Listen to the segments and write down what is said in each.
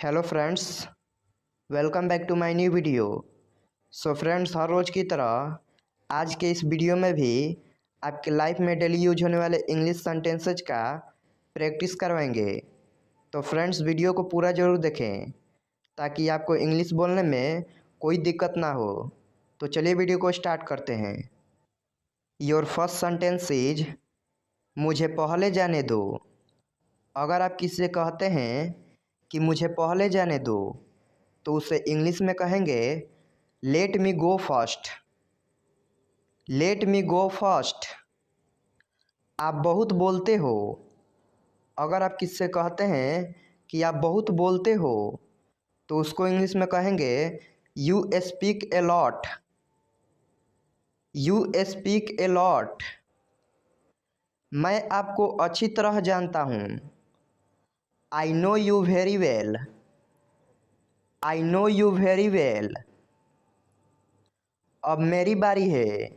Hello friends, welcome back to my new video. So friends, हर रोज़ की तरह आज के इस वीडियो में भी आपके लाइफ में डेली यूज होने वाले इंग्लिश सेंटेंसेज का प्रैक्टिस करवाएंगे। तो फ्रेंड्स, वीडियो को पूरा ज़रूर देखें ताकि आपको इंग्लिश बोलने में कोई दिक्कत ना हो। तो चलिए वीडियो को स्टार्ट करते हैं। योर फर्स्ट सेंटेंस इज मुझे पहले जाने दो। अगर आप किसी से कहते हैं कि मुझे पहले जाने दो तो उसे इंग्लिश में कहेंगे लेट मी गो फर्स्ट। लेट मी गो फर्स्ट। आप बहुत बोलते हो। अगर आप किसी से कहते हैं कि आप बहुत बोलते हो तो उसको इंग्लिश में कहेंगे you speak a lot. You speak a lot. मैं आपको अच्छी तरह जानता हूँ। I know you very well. I know you very well. अब मेरी बारी है।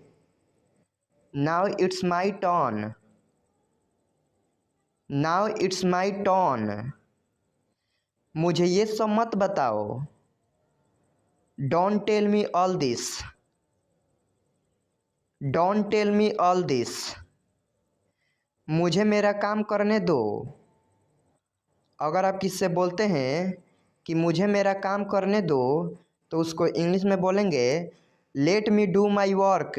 Now it's my turn. Now it's my turn. मुझे ये सब मत बताओ। Don't tell me all this. Don't tell me all this. मुझे मेरा काम करने दो। अगर आप किससे बोलते हैं कि मुझे मेरा काम करने दो तो उसको इंग्लिश में बोलेंगे let me do my work.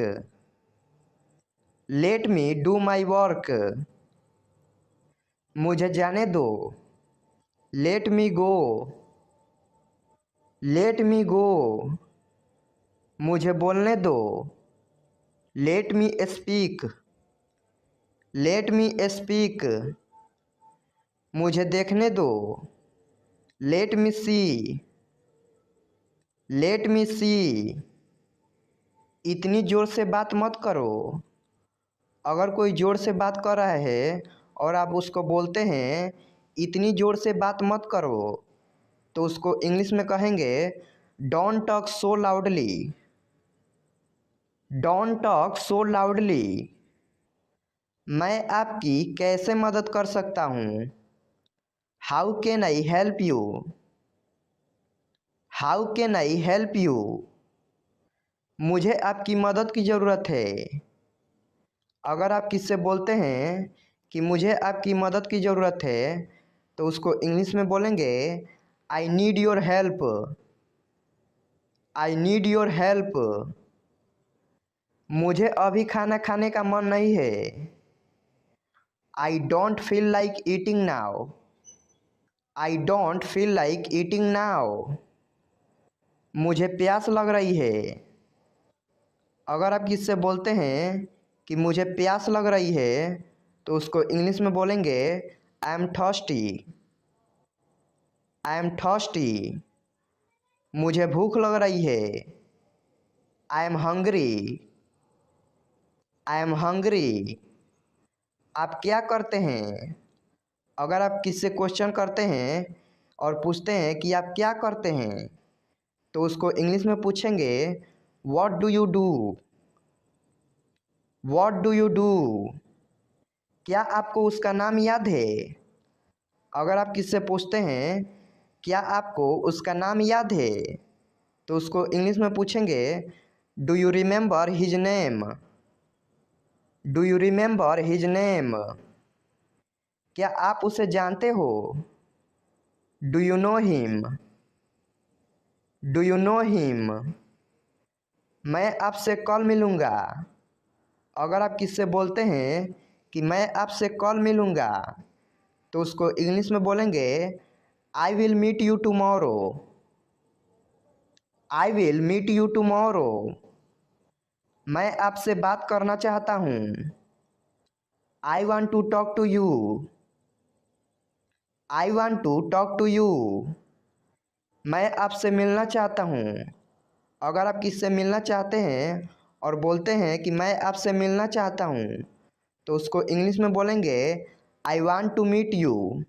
Let me do my work. मुझे जाने दो। लेट मी गो। लेट मी गो। मुझे बोलने दो। Let me speak. Let me speak. मुझे देखने दो। लेट मी सी। लेट मी सी। इतनी ज़ोर से बात मत करो। अगर कोई ज़ोर से बात कर रहा है और आप उसको बोलते हैं इतनी ज़ोर से बात मत करो तो उसको इंग्लिश में कहेंगे don't talk so loudly. Don't talk so loudly. मैं आपकी कैसे मदद कर सकता हूँ। How can I help you. How can I help you. मुझे आपकी मदद की ज़रूरत है। अगर आप किससे बोलते हैं कि मुझे आपकी मदद की ज़रूरत है तो उसको इंग्लिश में बोलेंगे I need your help. I need your help. मुझे अभी खाना खाने का मन नहीं है। आई don't feel like eating now. I don't feel like eating now. मुझे प्यास लग रही है। अगर आप किससे बोलते हैं कि मुझे प्यास लग रही है तो उसको इंग्लिश में बोलेंगे I am thirsty. I am thirsty. मुझे भूख लग रही है। I am hungry. I am hungry. आप क्या करते हैं। अगर आप किससे क्वेश्चन करते हैं और पूछते हैं कि आप क्या करते हैं तो उसको इंग्लिश में पूछेंगे what do you do. What do you do. क्या आपको उसका नाम याद है। अगर आप किससे पूछते हैं क्या आपको उसका नाम याद है तो उसको इंग्लिश में पूछेंगे do you remember his name. Do you remember his name. क्या आप उसे जानते हो। Do you know him. Do you know him. मैं आपसे कल मिलूँगा। अगर आप किससे बोलते हैं कि मैं आपसे कल मिलूँगा तो उसको इंग्लिश में बोलेंगे I will meet you tomorrow. I will meet you tomorrow. मैं आपसे बात करना चाहता हूँ। I want to talk to you. I want to talk to you. मैं आपसे मिलना चाहता हूँ। अगर आप किससे मिलना चाहते हैं और बोलते हैं कि मैं आपसे मिलना चाहता हूँ तो उसको इंग्लिश में बोलेंगे I want to meet you.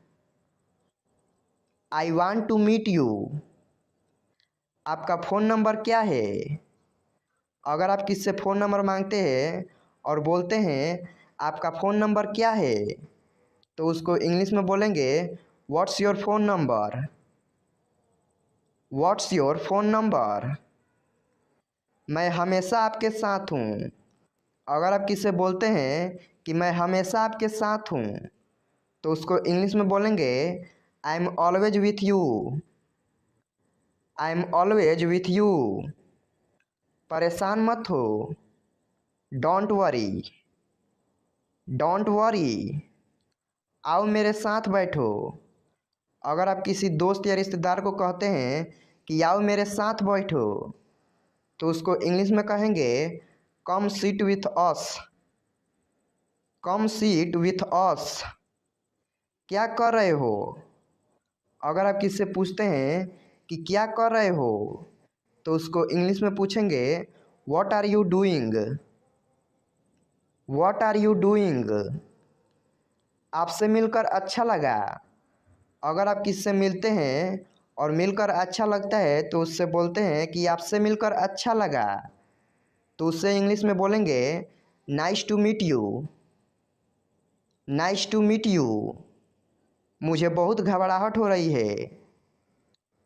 I want to meet you. आपका फ़ोन नंबर क्या है। अगर आप किससे फ़ोन नंबर मांगते हैं और बोलते हैं आपका फ़ोन नंबर क्या है तो उसको इंग्लिश में बोलेंगे what's your phone number. What's your phone number. मैं हमेशा आपके साथ हूँ। अगर आप किससे बोलते हैं कि मैं हमेशा आपके साथ हूँ, तो उसको इंग्लिश में बोलेंगे I am always with you. I am always with you. परेशान मत हो। Don't worry. Don't worry. आओ मेरे साथ बैठो। अगर आप किसी दोस्त या रिश्तेदार को कहते हैं कि आओ मेरे साथ बैठो, तो उसको इंग्लिश में कहेंगे come sit with us. Come sit with us. क्या कर रहे हो। अगर आप किससे पूछते हैं कि क्या कर रहे हो, तो उसको इंग्लिश में पूछेंगे what are you doing. What are you doing. आपसे मिलकर अच्छा लगा। अगर आप किससे मिलते हैं और मिलकर अच्छा लगता है, तो उससे बोलते हैं कि आपसे मिलकर अच्छा लगा, तो उससे इंग्लिश में बोलेंगे nice to meet you. Nice to meet you. मुझे बहुत घबराहट हो रही है।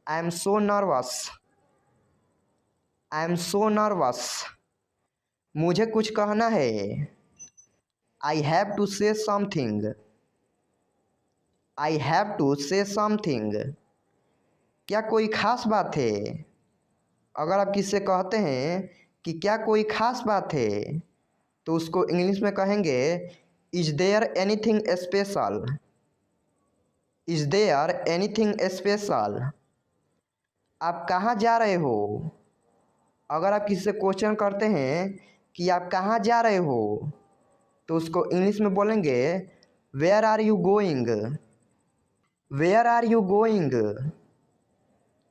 I am so nervous. I am so nervous. मुझे कुछ कहना है। I have to say something. I have to say something. क्या कोई खास बात है। अगर आप किससे कहते हैं कि क्या कोई खास बात है, तो उसको इंग्लिश में कहेंगे is there anything special. Is there anything special. आप कहाँ जा रहे हो। अगर आप किसी से क्वेश्चन करते हैं कि आप कहाँ जा रहे हो, तो उसको इंग्लिश में बोलेंगे where are you going. Where are you going.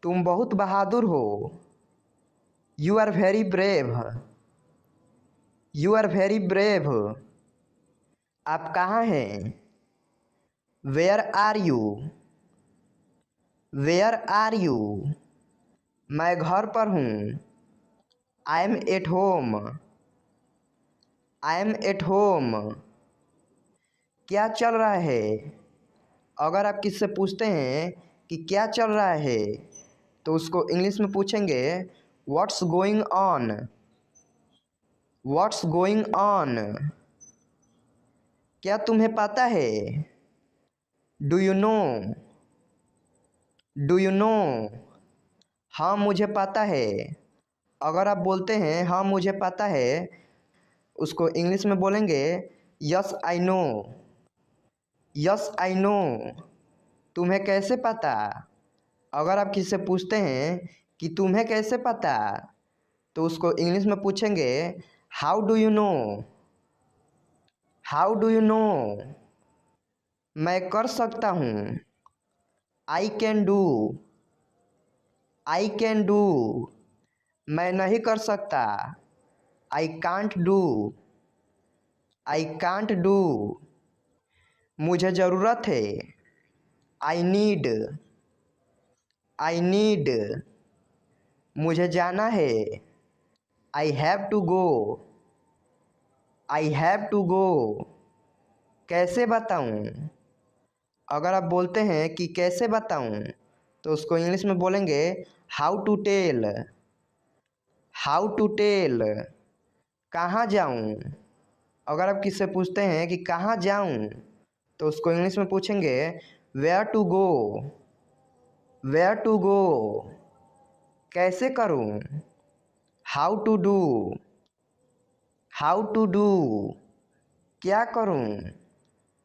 तुम बहुत बहादुर हो। You are very brave. You are very brave. आप कहाँ हैं। Where are you. Where are you. मैं घर पर हूँ। I am at home. I am at home. क्या चल रहा है। अगर आप किससे पूछते हैं कि क्या चल रहा है, तो उसको इंग्लिश में पूछेंगे what's going on. What's going on. क्या तुम्हें पता है। Do you no. Do you no. हाँ मुझे पता है। अगर आप बोलते हैं हाँ मुझे पता है, उसको इंग्लिश में बोलेंगे yes I know. Yes I know. तुम्हें कैसे पता। अगर आप किसी से पूछते हैं कि तुम्हें कैसे पता, तो उसको इंग्लिश में पूछेंगे how do you know. How do you know. मैं कर सकता हूँ। I can do. I can do. मैं नहीं कर सकता। I can't do. I can't do. मुझे ज़रूरत है। I need. I need. मुझे जाना है। I have to go. I have to go. कैसे बताऊँ। अगर आप बोलते हैं कि कैसे बताऊँ, तो उसको इंग्लिश में बोलेंगे how to tell. How to tell. कहाँ जाऊँ। अगर आप किससे पूछते हैं कि कहाँ जाऊँ, तो उसको इंग्लिश में पूछेंगे where to go. Where to go. कैसे करूँ। How to do. How to do. क्या करूँ।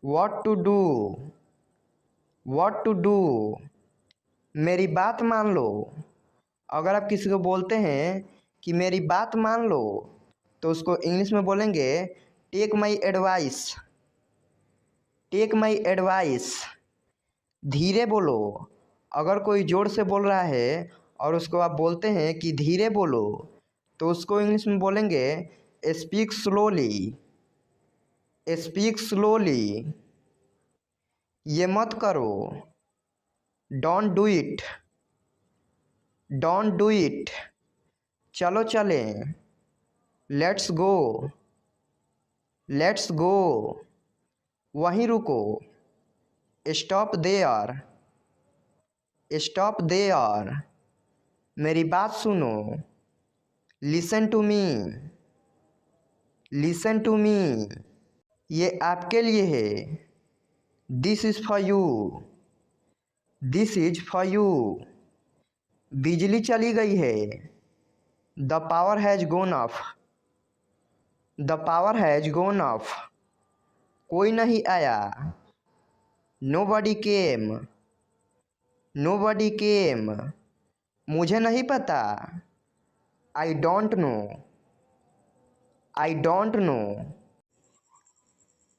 What to do. What to do. मेरी बात मान लो। अगर आप किसी को बोलते हैं कि मेरी बात मान लो, तो उसको इंग्लिश में बोलेंगे take my advice. Take my advice. धीरे बोलो। अगर कोई ज़ोर से बोल रहा है और उसको आप बोलते हैं कि धीरे बोलो, तो उसको इंग्लिश में बोलेंगे स्पीक स्लोली। Speak slowly. ये मत करो। Don't do it. Don't do it. चलो चलें। Let's go. Let's go. वहीं रुको। Stop there. Stop there. मेरी बात सुनो। Listen to me. Listen to me. ये आपके लिए है। This is for you. This is for you. बिजली चली गई है। The power has gone off. The power has gone off. कोई नहीं आया। Nobody came. Nobody came. मुझे नहीं पता। I don't no. I don't no.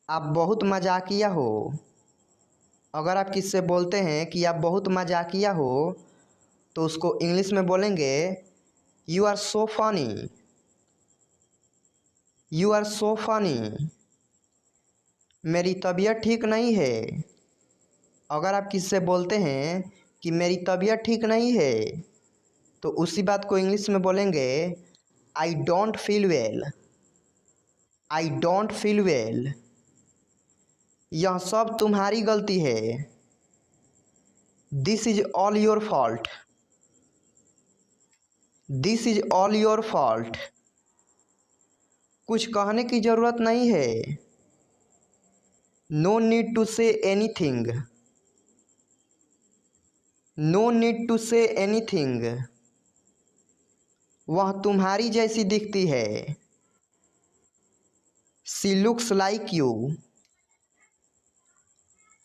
आप बहुत मजाकिया हो। अगर आप किससे बोलते हैं कि आप बहुत मजाकिया हो तो उसको इंग्लिश में बोलेंगे you are so funny. You are so funny. मेरी तबीयत ठीक नहीं है। अगर आप किससे बोलते हैं कि मेरी तबीयत ठीक नहीं है तो उसी बात को इंग्लिश में बोलेंगे I don't feel well. I don't feel well. यह सब तुम्हारी गलती है। This is all your fault. This is all your fault. कुछ कहने की ज़रूरत नहीं है। No need to say anything. No need to say anything. वह तुम्हारी जैसी दिखती है। She looks like you.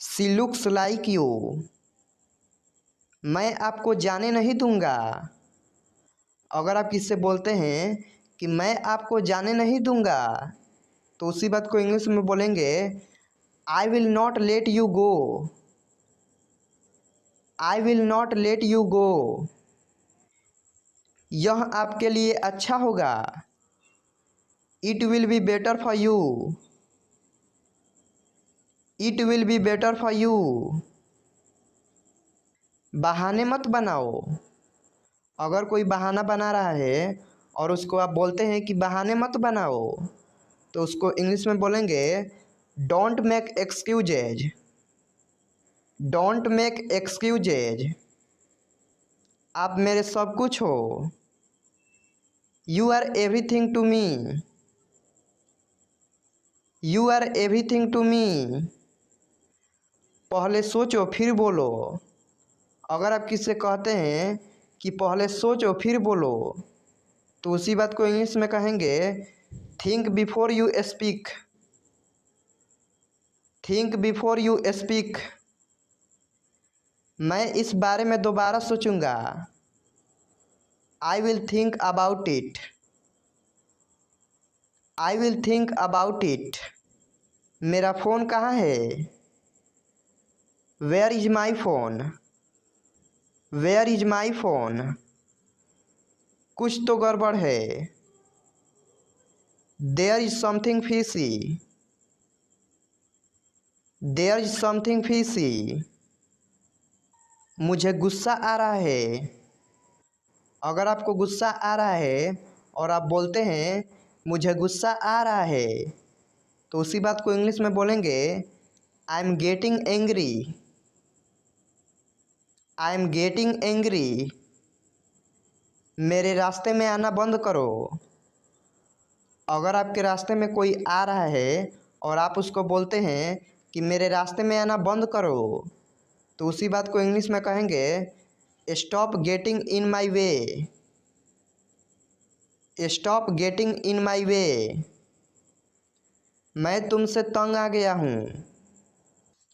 She looks like you. मैं आपको जाने नहीं दूंगा। अगर आप किससे बोलते हैं कि मैं आपको जाने नहीं दूंगा तो उसी बात को इंग्लिश में बोलेंगे I will not let you go. I will not let you go. यह आपके लिए अच्छा होगा। It will be better for you. It will be better for you. बहाने मत बनाओ। अगर कोई बहाना बना रहा है और उसको आप बोलते हैं कि बहाने मत बनाओ तो उसको इंग्लिश में बोलेंगे don't make excuses. Don't make excuses. आप मेरे सब कुछ हो। You are everything to me. You are everything to me. पहले सोचो फिर बोलो। अगर आप किससे कहते हैं कि पहले सोचो फिर बोलो तो उसी बात को इंग्लिश में कहेंगे think before you speak. Think before you speak. मैं इस बारे में दोबारा सोचूंगा। I will think about it. I will think about it. मेरा फ़ोन कहाँ है। Where is my phone. Where is my phone. कुछ तो गड़बड़ है। There is something fishy. There is something fishy. मुझे गुस्सा आ रहा है। अगर आपको गुस्सा आ रहा है और आप बोलते हैं मुझे गुस्सा आ रहा है तो उसी बात को इंग्लिश में बोलेंगे I am getting angry. I am getting angry. मेरे रास्ते में आना बंद करो। अगर आपके रास्ते में कोई आ रहा है और आप उसको बोलते हैं कि मेरे रास्ते में आना बंद करो तो उसी बात को इंग्लिश में कहेंगे stop getting in my way. Stop getting in my way. मैं तुमसे तंग आ गया हूँ।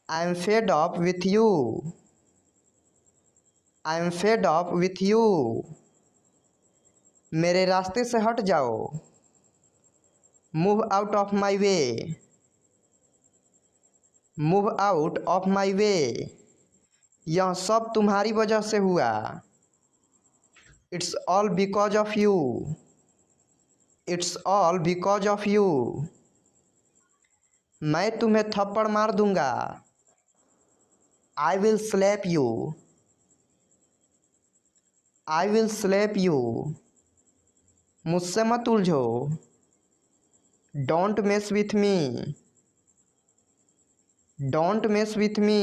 I am fed up with you. I am fed up with you. मेरे रास्ते से हट जाओ। Move out of my way. Move out of my way. यह सब तुम्हारी वजह से हुआ। It's all because of you. It's all because of you. मैं तुम्हें थप्पड़ मार दूंगा। I will slap you. I will slap you. मुझसे मत उलझो। Don't mess with me. Don't mess with me.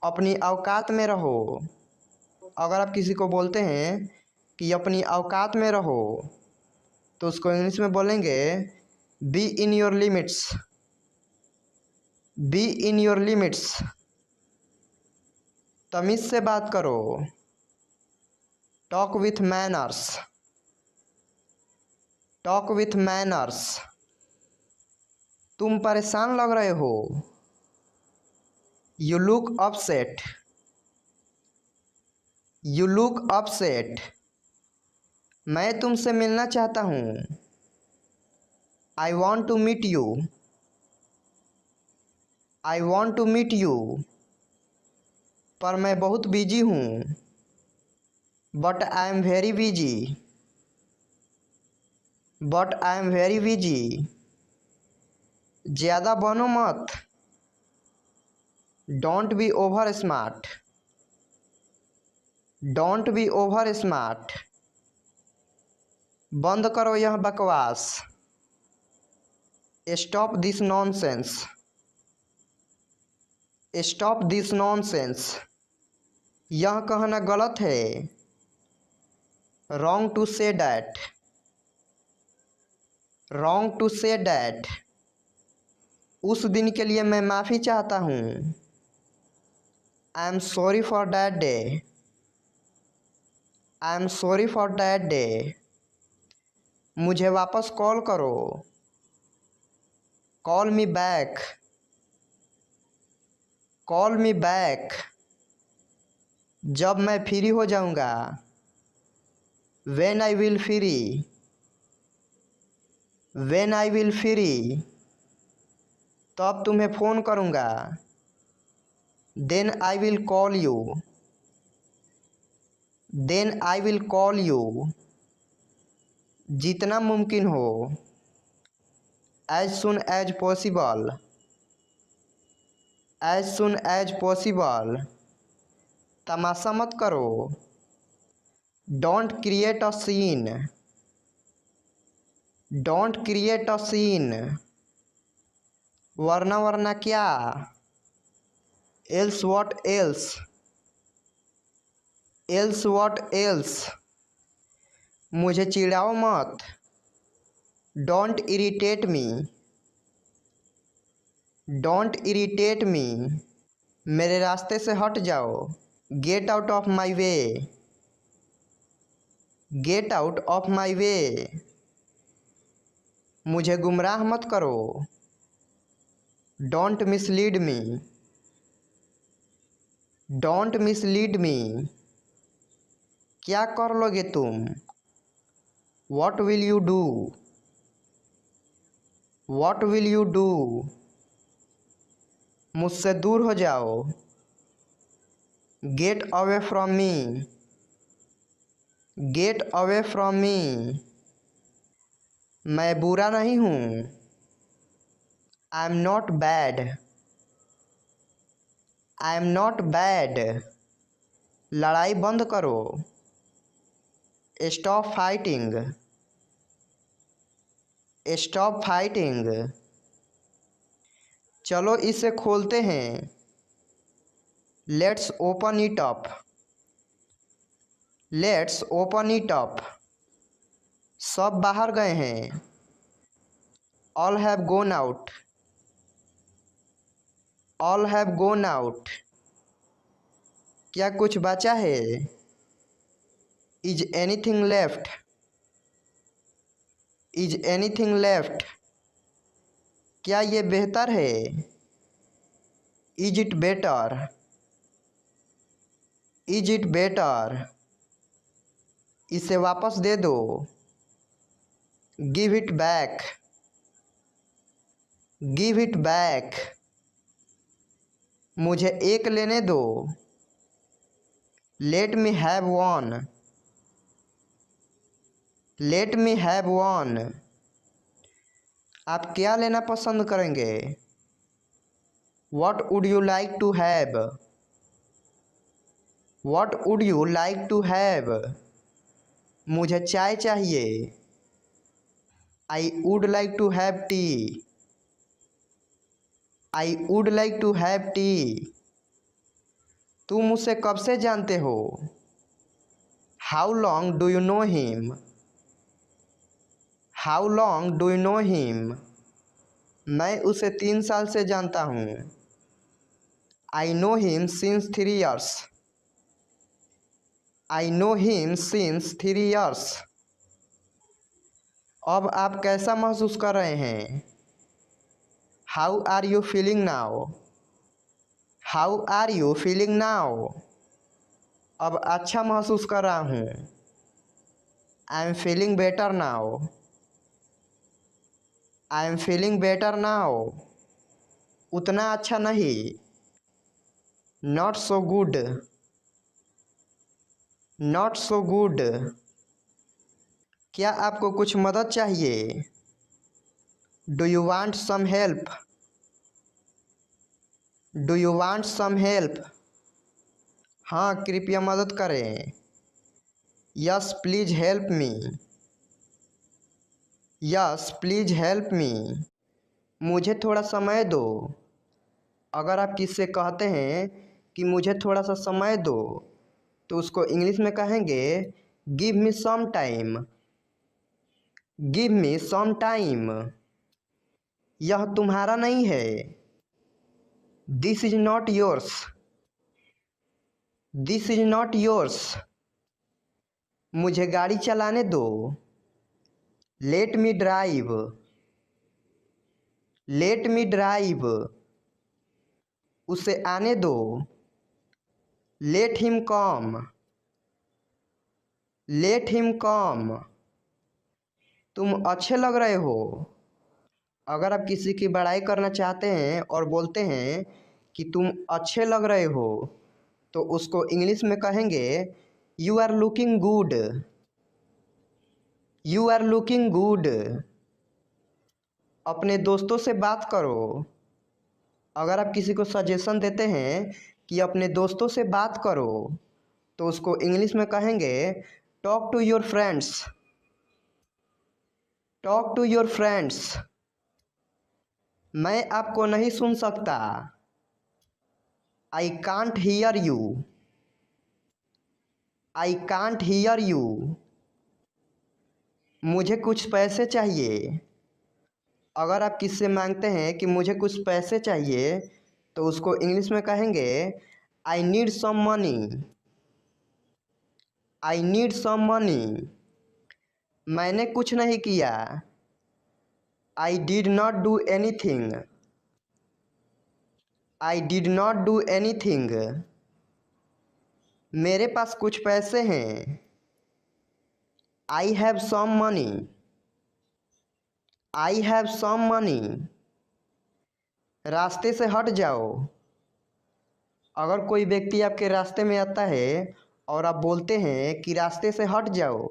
अपनी औकात में रहो। अगर आप किसी को बोलते हैं कि अपनी औकात में रहो तो उसको इंग्लिश में बोलेंगे be in your limits. Be in your limits. तमीज़ से बात करो। Talk with manners. Talk with manners. तुम परेशान लग रहे हो। You look upset. You look upset. मैं तुमसे मिलना चाहता हूँ। I want to meet you. I want to meet you. पर मैं बहुत बिजी हूँ। But I am very busy. But I am very busy. ज़्यादा बनो मत। Don't be over smart. Don't be over smart. बंद करो यह बकवास। Stop this nonsense. Stop this nonsense. यह कहना गलत है। Wrong to say that. Wrong to say that. उस दिन के लिए मैं माफ़ी चाहता हूँ। I am sorry for that day. I am sorry for that day. मुझे वापस कॉल करो। Call me back. Call me back. जब मैं फ्री हो जाऊँगा। When I will free. When I will free. तब तुम्हें फ़ोन करूँगा। Then I will call you. Then I will call you. जितना मुमकिन हो। As soon as possible. As soon as possible. तमाशा मत करो। Don't create a scene. Don't create a scene. वरना वरना क्या। Else what else. Else what else. मुझे चिढ़ाओ मत। Don't irritate me. Don't irritate me. मेरे रास्ते से हट जाओ। Get out of my way. Get out of my way. मुझे गुमराह मत करो। Don't mislead me. Don't mislead me. क्या कर लोगे तुम। What will you do. What will you do. मुझसे दूर हो जाओ। Get away from me. Get away from me. मैं बुरा नहीं हूँ। I am not bad. I am not bad. लड़ाई बंद करो। Stop fighting. Stop fighting. चलो इसे खोलते हैं। Let's open it up. Let's open it up. सब बाहर गए हैं। All have gone out. All have gone out. क्या कुछ बचा है। Is anything left. Is anything left. क्या ये बेहतर है। Is it better. Is it better. इसे वापस दे दो। Give it back. Give it back. मुझे एक लेने दो। Let me have one. Let me have one. आप क्या लेना पसंद करेंगे। What would you like to have. What would you like to have. मुझे चाय चाहिए। I would like to have tea. I would like to have tea. तुम उसे कब से जानते हो। How long do you know him? How long do you know him? मैं उसे 3 साल से जानता हूँ। I know him since 3 years। I know him since 3 years। अब आप कैसा महसूस कर रहे हैं? How are you feeling now? How are you feeling now? अब अच्छा महसूस कर रहा हूँ। I am feeling better now. I am feeling better now. उतना अच्छा नहीं। Not so good. Not so good. क्या आपको कुछ मदद चाहिए? Do you want some help? Do you want some help? हाँ, कृपया मदद करें। Yes please help me. Yes please help me. मुझे थोड़ा समय दो। अगर आप किससे कहते हैं कि मुझे थोड़ा सा समय दो, तो उसको इंग्लिश में कहेंगे give me some time. Give me some time. यह तुम्हारा नहीं है। This is not yours. This is not yours. मुझे गाड़ी चलाने दो। Let me drive. Let me drive. उसे आने दो। Let him come. Let him come. तुम अच्छे लग रहे हो। अगर आप किसी की बड़ाई करना चाहते हैं और बोलते हैं कि तुम अच्छे लग रहे हो, तो उसको इंग्लिश में कहेंगे you are looking good. You are looking good. अपने दोस्तों से बात करो। अगर आप किसी को सजेशन देते हैं कि अपने दोस्तों से बात करो, तो उसको इंग्लिश में कहेंगे talk to your friends. Talk to your friends. मैं आपको नहीं सुन सकता। I can't hear you. I can't hear you. मुझे कुछ पैसे चाहिए। अगर आप किससे मांगते हैं कि मुझे कुछ पैसे चाहिए, तो उसको इंग्लिश में कहेंगे I need some money. I need some money. मैंने कुछ नहीं किया। I did not do anything. I did not do anything. मेरे पास कुछ पैसे हैं। I have some money. I have some money. रास्ते से हट जाओ। अगर कोई व्यक्ति आपके रास्ते में आता है और आप बोलते हैं कि रास्ते से हट जाओ,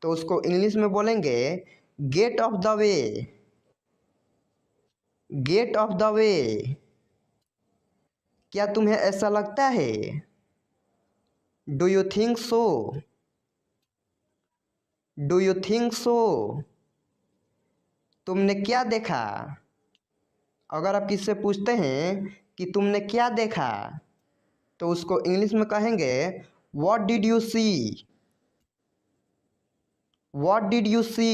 तो उसको इंग्लिश में बोलेंगे get off the way. Get off the way. क्या तुम्हें ऐसा लगता है? Do you think so? Do you think so? तुमने क्या देखा? अगर आप किससे पूछते हैं कि तुमने क्या देखा, तो उसको इंग्लिश में कहेंगे what did you see? What did you see?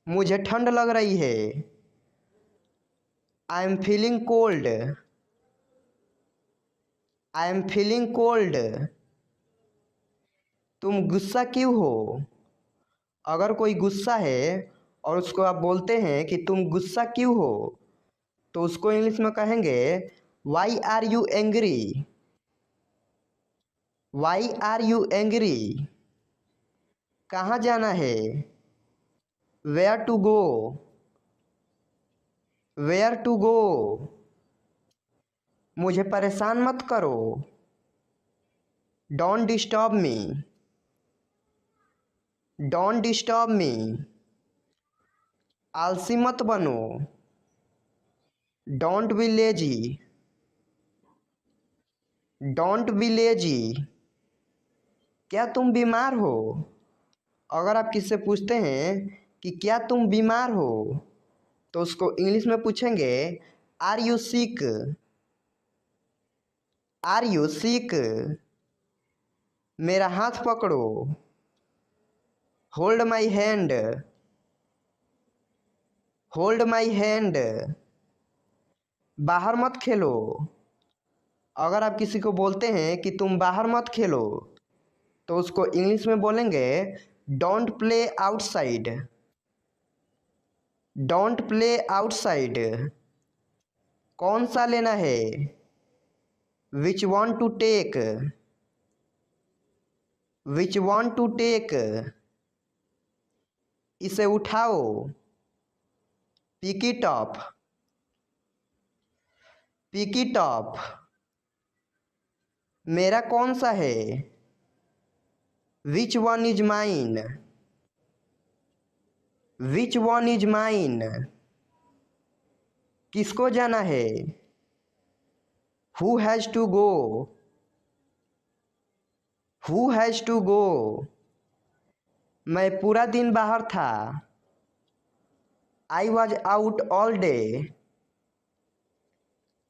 मुझे ठंड लग रही है। I am feeling cold. I am feeling cold. तुम गुस्सा क्यों हो? अगर कोई गुस्सा है और उसको आप बोलते हैं कि तुम गुस्सा क्यों हो, तो उसको इंग्लिश में कहेंगे why are you angry? Why are you angry? कहाँ जाना है? Where to go? Where to go? मुझे परेशान मत करो। Don't disturb me. Don't disturb me. आलसी मत बनो। Don't be lazy. Don't be lazy. क्या तुम बीमार हो? अगर आप किससे पूछते हैं कि क्या तुम बीमार हो, तो उसको इंग्लिश में पूछेंगे are you sick? Are you sick? मेरा हाथ पकड़ो। Hold my hand. Hold my hand. बाहर मत खेलो। अगर आप किसी को बोलते हैं कि तुम बाहर मत खेलो तो उसको इंग्लिश में बोलेंगे don't play outside. Don't play outside. कौन सा लेना है? Which one to take. Which one to take. इसे उठाओ। Pick it up. Pick it up. मेरा कौन सा है? Which one is mine. Which one is mine. किसको जाना है? Who has to go. Who has to go. मैं पूरा दिन बाहर था। I was out all day.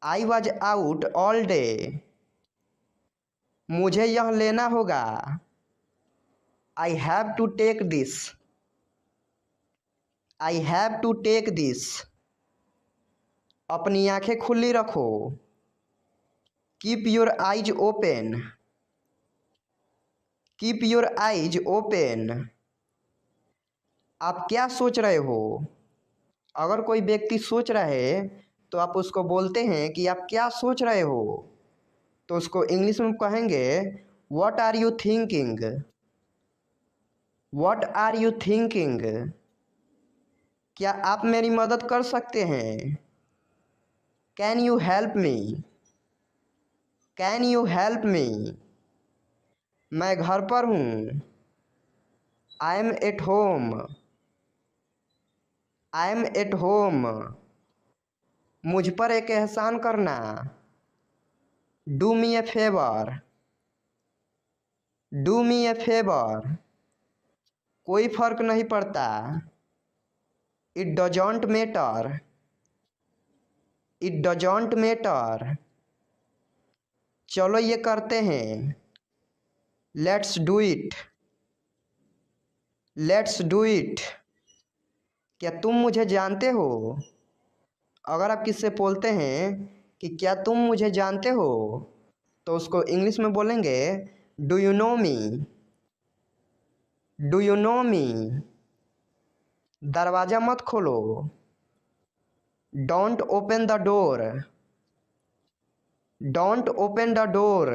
I was out all day. मुझे यह लेना होगा। I have to take this. I have to take this. अपनी आंखें खुली रखो। Keep your eyes open. Keep your eyes open. आप क्या सोच रहे हो? अगर कोई व्यक्ति सोच रहा है तो आप उसको बोलते हैं कि आप क्या सोच रहे हो, तो उसको इंग्लिश में कहेंगे what are you thinking. What are you thinking. क्या आप मेरी मदद कर सकते हैं? Can you help me. Can you help me. मैं घर पर हूँ। I am at home. I am at home. मुझ पर एक एहसान करना। Do me a favour. Do me a favour. कोई फर्क नहीं पड़ता। It doesn't matter. It doesn't matter. चलो ये करते हैं। Let's do it. Let's do it. क्या तुम मुझे जानते हो? अगर आप किससे बोलते हैं कि क्या तुम मुझे जानते हो, तो उसको इंग्लिश में बोलेंगे do you know me. Do you know me. दरवाज़ा मत खोलो। Don't open the door. Don't open the door.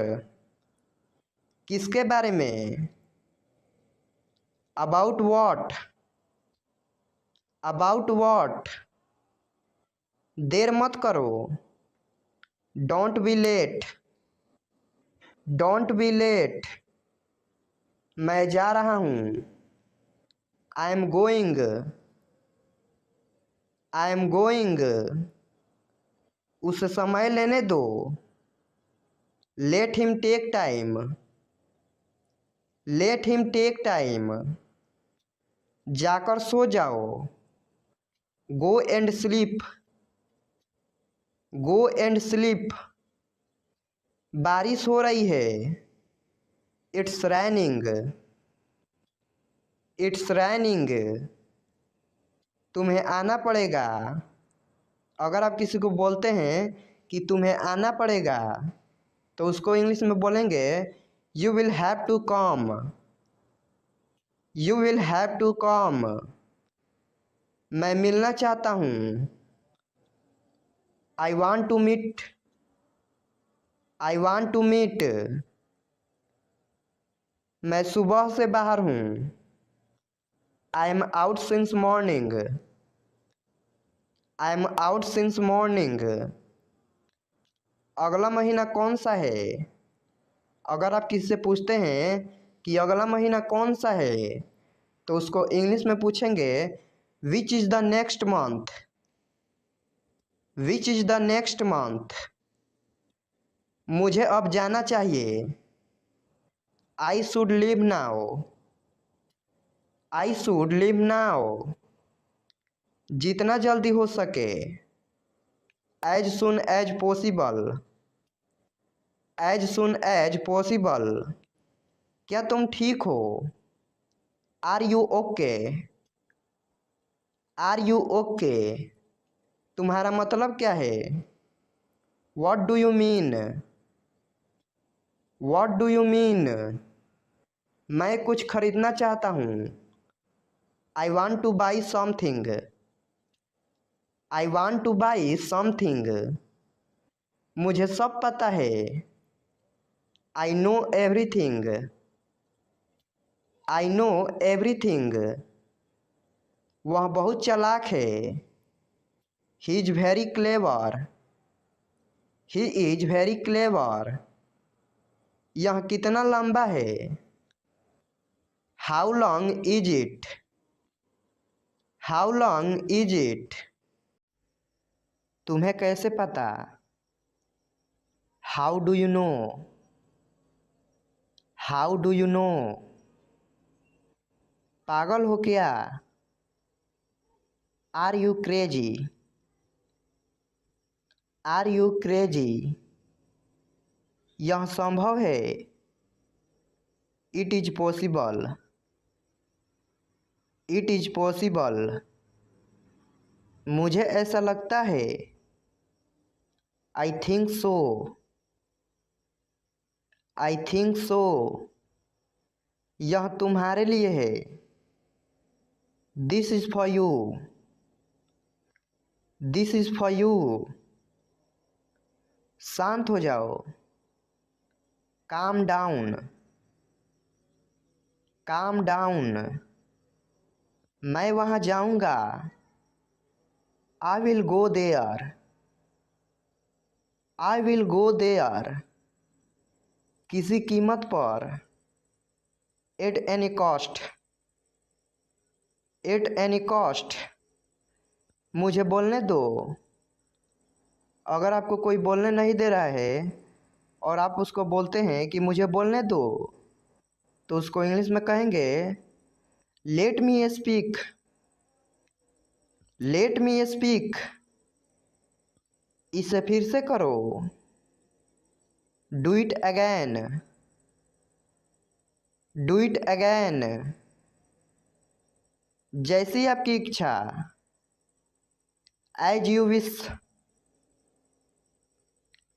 किसके बारे में? About what. About what. देर मत करो। Don't be late. Don't be late. मैं जा रहा हूँ। I am going. I am going. उसे समय लेने दो। Let him take time. Let him take time. जाकर सो जाओ। Go and sleep. Go and sleep. बारिश हो रही है। It's raining. It's raining. तुम्हें आना पड़ेगा। अगर आप किसी को बोलते हैं कि तुम्हें आना पड़ेगा, तो उसको इंग्लिश में बोलेंगे you will have to come. You will have to come. मैं मिलना चाहता हूँ। I want to meet. I want to meet. मैं सुबह से बाहर हूँ। I am out since morning. I am out since morning. अगला महीना कौन सा है? अगर आप किसी से पूछते हैं कि अगला महीना कौन सा है, तो उसको इंग्लिश में पूछेंगे which is the next month. Which is the next month. मुझे अब जाना चाहिए। I should leave now. I should leave now. जितना जल्दी हो सके। As soon as possible. As soon as possible. क्या तुम ठीक हो? Are you okay? Are you okay? तुम्हारा मतलब क्या है? What do you mean? What do you mean? मैं कुछ खरीदना चाहता हूँ। I want to buy something. I want to buy something. मुझे सब पता है। I know everything. I know everything. वह बहुत चालाक है। He is very clever. He is very clever. यह कितना लंबा है? How long is it? How long is it? तुम्हें कैसे पता? How do you know? How do you know? पागल हो क्या? Are you crazy? Are you crazy? यह संभव है। It is possible. It is possible. मुझे ऐसा लगता है। I think so. I think सो। यह तुम्हारे लिए है। This is for you. This is for you. शांत हो जाओ। Calm down. Calm down. मैं वहाँ जाऊँगा। I will go there. I will go there. किसी कीमत पर। At any cost. At any cost. मुझे बोलने दो। अगर आपको कोई बोलने नहीं दे रहा है और आप उसको बोलते हैं कि मुझे बोलने दो, तो उसको इंग्लिश में कहेंगे let me speak. Let me speak. इसे फिर से करो। Do it again. Do it again. जैसी आपकी इच्छा। As you wish.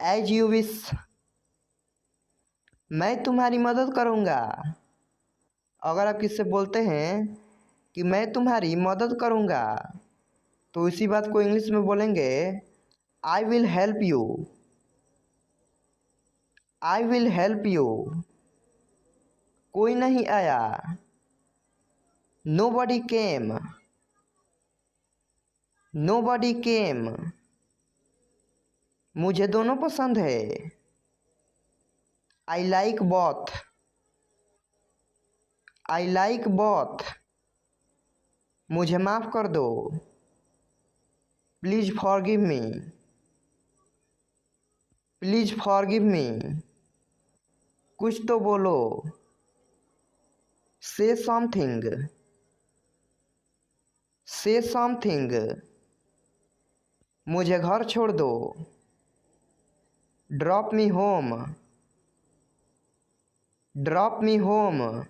As you wish. मैं तुम्हारी मदद करूँगा। अगर आप किससे बोलते हैं कि मैं तुम्हारी मदद करूँगा, तो इसी बात को इंग्लिश में बोलेंगे I will help you. I will help you. कोई नहीं आया। Nobody came. Nobody came. मुझे दोनों पसंद है। I like both. I like both. मुझे माफ़ कर दो। Please forgive me. Please forgive me. कुछ तो बोलो। से समथिंग। से समथिंग। मुझे घर छोड़ दो। Drop me home. Drop me home.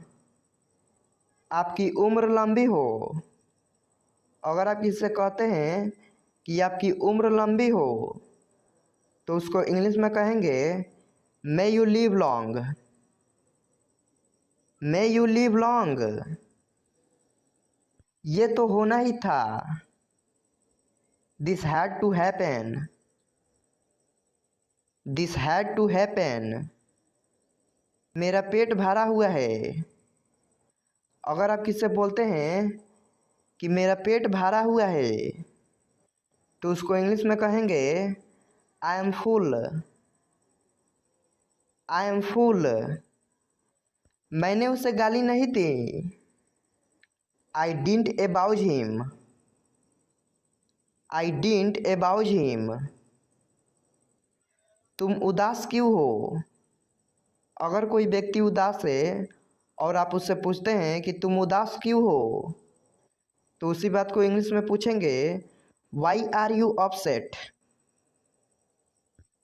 आपकी उम्र लंबी हो। अगर आप इससे कहते हैं कि आपकी उम्र लंबी हो, तो उसको इंग्लिश में कहेंगे may you live long. May you live long. ये तो होना ही था। This had to happen. This had to happen. मेरा पेट भरा हुआ है। अगर आप किससे बोलते हैं कि मेरा पेट भरा हुआ है, तो उसको इंग्लिश में कहेंगे I am fool. I am fool. मैंने उसे गाली नहीं दी। I didn't abuse him. I didn't abuse him. तुम उदास क्यों हो? अगर कोई व्यक्ति उदास है और आप उससे पूछते हैं कि तुम उदास क्यों हो, तो उसी बात को इंग्लिश में पूछेंगे why are you upset.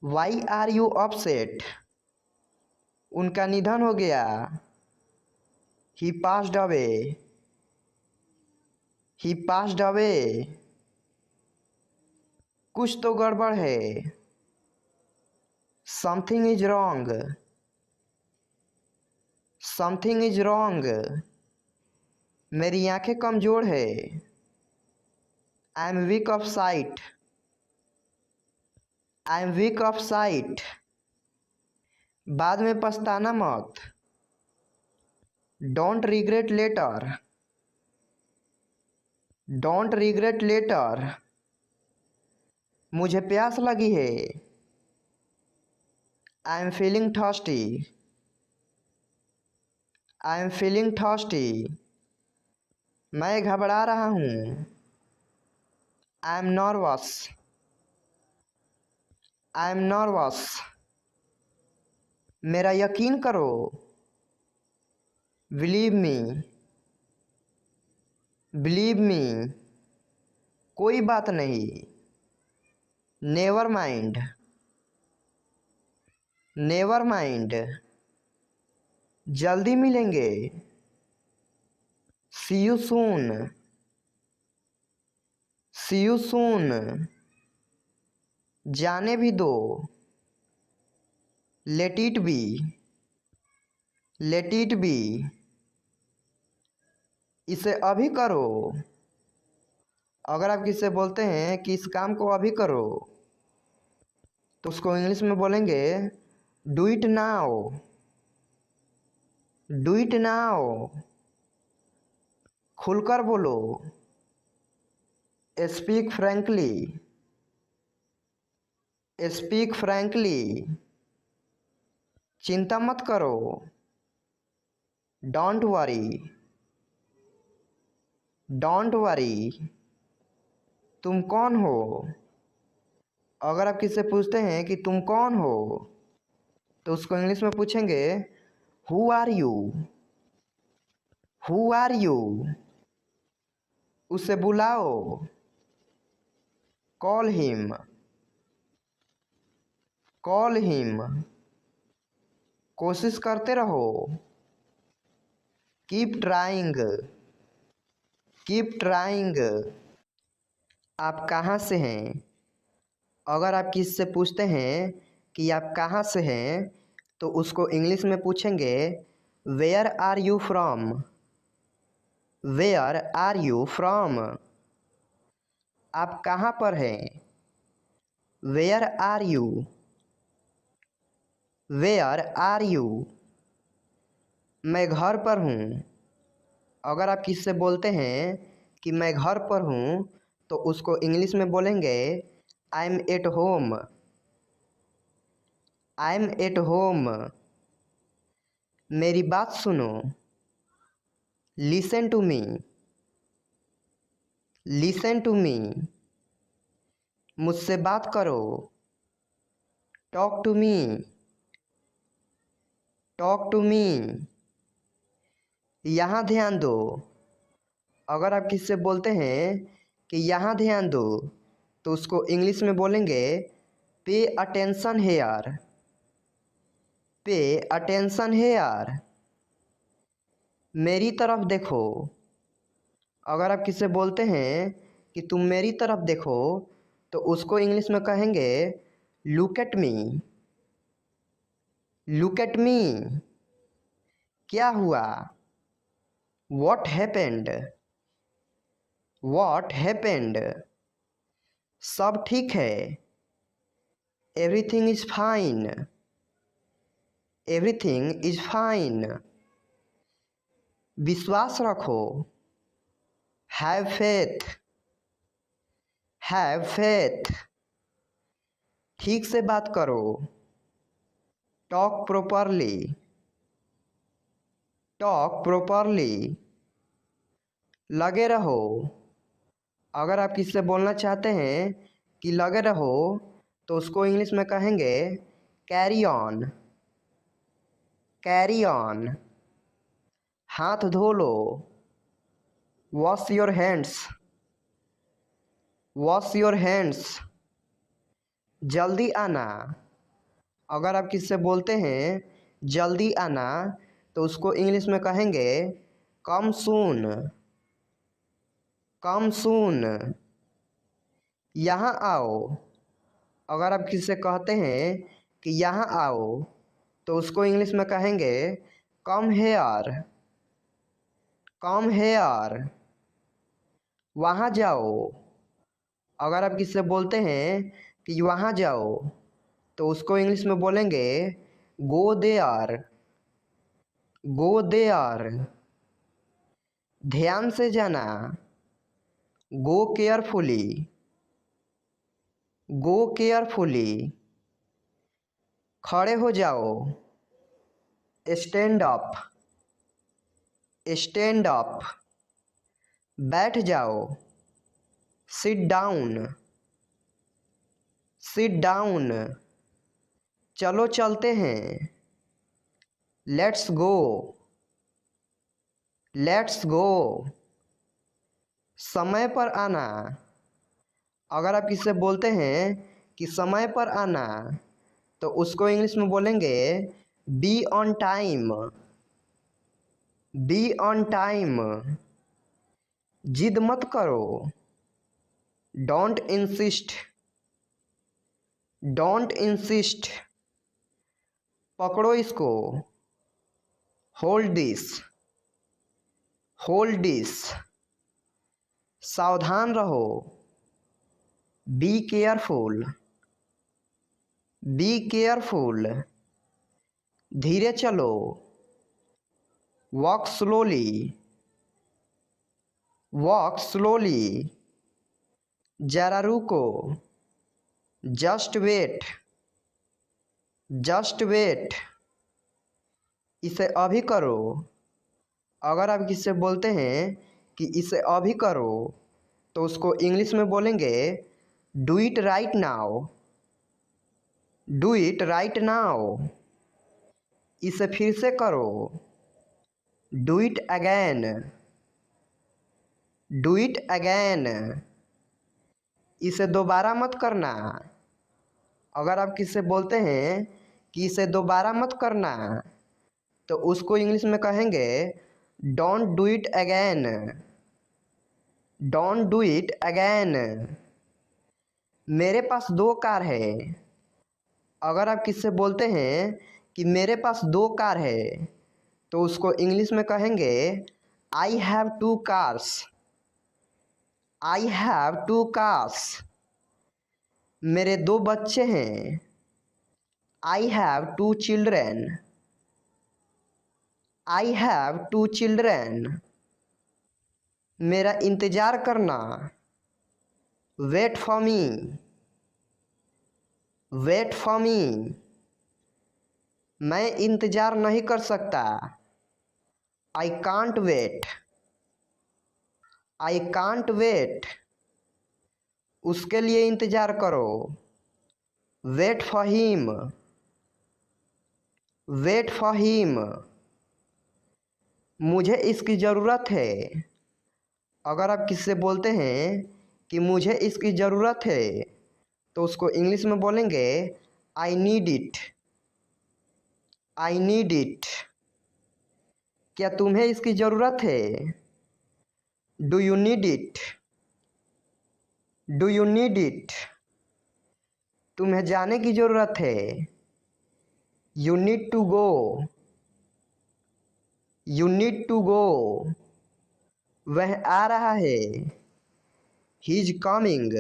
Why are you upset. उनका निधन हो गया। He passed away, he passed away. कुछ तो गड़बड़ है, something is wrong, something is wrong. मेरी आंखें कमजोर है, I am weak of sight, I am weak of sight. बाद में पछताना मत, don't regret later, don't regret later. मुझे प्यास लगी है, I am feeling thirsty, I am feeling thirsty. मैं घबरा रहा हूँ, I M nervous, I M nervous. मेरा यकीन करो, बिलीव मी, बिलीव मी। कोई बात नहीं, नेवर माइंड, नेवर माइंड। जल्दी मिलेंगे, सी you soon, C you soon. जाने भी दो, let it be, let it be. इसे अभी करो। अगर आप किससे बोलते हैं कि इस काम को अभी करो, तो उसको इंग्लिश में बोलेंगे do it now, do it now. खुलकर बोलो, स्पीक फ्रैंकली, स्पीक फ्रैंकली। चिंता मत करो, डोंट वरी, डोंट वरी। तुम कौन हो? अगर आप किससे पूछते हैं कि तुम कौन हो, तो उसको इंग्लिश में पूछेंगे who are you, who are you. उसे बुलाओ, कॉल हिम, कॉल हिम। कोशिश करते रहो, कीप ट्राइंग, कीप ट्राइंग। आप कहाँ से हैं? अगर आप किससे पूछते हैं कि आप कहाँ से हैं, तो उसको इंग्लिश में पूछेंगे where are you from, where are you from. आप कहाँ पर हैं? Where are you, where are you. मैं घर पर हूँ। अगर आप किससे बोलते हैं कि मैं घर पर हूँ, तो उसको इंग्लिश में बोलेंगे I am at home, I am at home. मेरी बात सुनो, listen to me, listen to me. मुझसे बात करो, talk to me, talk to me. यहाँ ध्यान दो। अगर आप किससे बोलते हैं कि यहाँ ध्यान दो, तो उसको इंग्लिश में बोलेंगे pay attention here, pay attention here. मेरी तरफ देखो। अगर आप किससे बोलते हैं कि तुम मेरी तरफ देखो, तो उसको इंग्लिश में कहेंगे look at me, look at me. क्या हुआ? What happened, what happened. सब ठीक है, everything is fine, everything is fine. विश्वास रखो, हैव फेथ, हैव फेथ। ठीक से बात करो, टॉक प्रॉपरली, टॉक प्रॉपरली। लगे रहो। अगर आप किससे बोलना चाहते हैं कि लगे रहो, तो उसको इंग्लिश में कहेंगे कैरी ऑन, कैरी ऑन। हाथ धो लो, wash your hands, wash your hands. जल्दी आना। अगर आप किससे बोलते हैं जल्दी आना, तो उसको इंग्लिश में कहेंगे कम सून, कम सून। यहाँ आओ, अगर आप किसी से कहते हैं कि यहाँ आओ तो उसको इंग्लिश में कहेंगे कम हेयर, कम हेयर। वहाँ जाओ, अगर आप किसी से बोलते हैं कि वहाँ जाओ तो उसको इंग्लिश में बोलेंगे गो देयर, गो देयर। ध्यान से जाना, गो केयरफुली, गो केयरफुली। खड़े हो जाओ, स्टैंड अप, स्टैंड अप। बैठ जाओ, सिट डाउन, सिट डाउन। चलो चलते हैं, लेट्स गो, लेट्स गो। समय पर आना, अगर आप किसी से बोलते हैं कि समय पर आना तो उसको इंग्लिश में बोलेंगे be on time, be on time. जिद मत करो, डोंट इंसिस्ट, डोंट इंसिस्ट। पकड़ो इसको, होल्ड दिस, होल्ड दिस। सावधान रहो, बी केयरफुल, बी केयरफुल। धीरे चलो, वॉक स्लोली, वॉक स्लोली। जरा रुको, जस्ट वेट, जस्ट वेट। इसे अभी करो, अगर आप किसी से बोलते हैं कि इसे अभी करो तो उसको इंग्लिश में बोलेंगे do it right now, do it right now. इसे फिर से करो, do it again, do it again. इसे दोबारा मत करना, अगर आप किसी से बोलते हैं कि इसे दोबारा मत करना तो उसको इंग्लिश में कहेंगे don't do it again, don't do it again. मेरे पास 2 कार है, अगर आप किसी से बोलते हैं कि मेरे पास 2 कार है तो उसको इंग्लिश में कहेंगे I have 2 cars, I have 2 cars. मेरे 2 बच्चे हैं, I have 2 children, I have 2 children. मेरा इंतज़ार करना, wait for me, wait for me. मैं इंतज़ार नहीं कर सकता, I can't wait, I can't wait. उसके लिए इंतज़ार करो, wait for him, wait for him. मुझे इसकी ज़रूरत है, अगर आप किसी से बोलते हैं कि मुझे इसकी ज़रूरत है तो उसको इंग्लिश में बोलेंगे I need it, I need it. क्या तुम्हें इसकी ज़रूरत है, do you need it, do you need it. तुम्हें जाने की ज़रूरत है, you need to go, you need to go. वह आ रहा है, he is coming,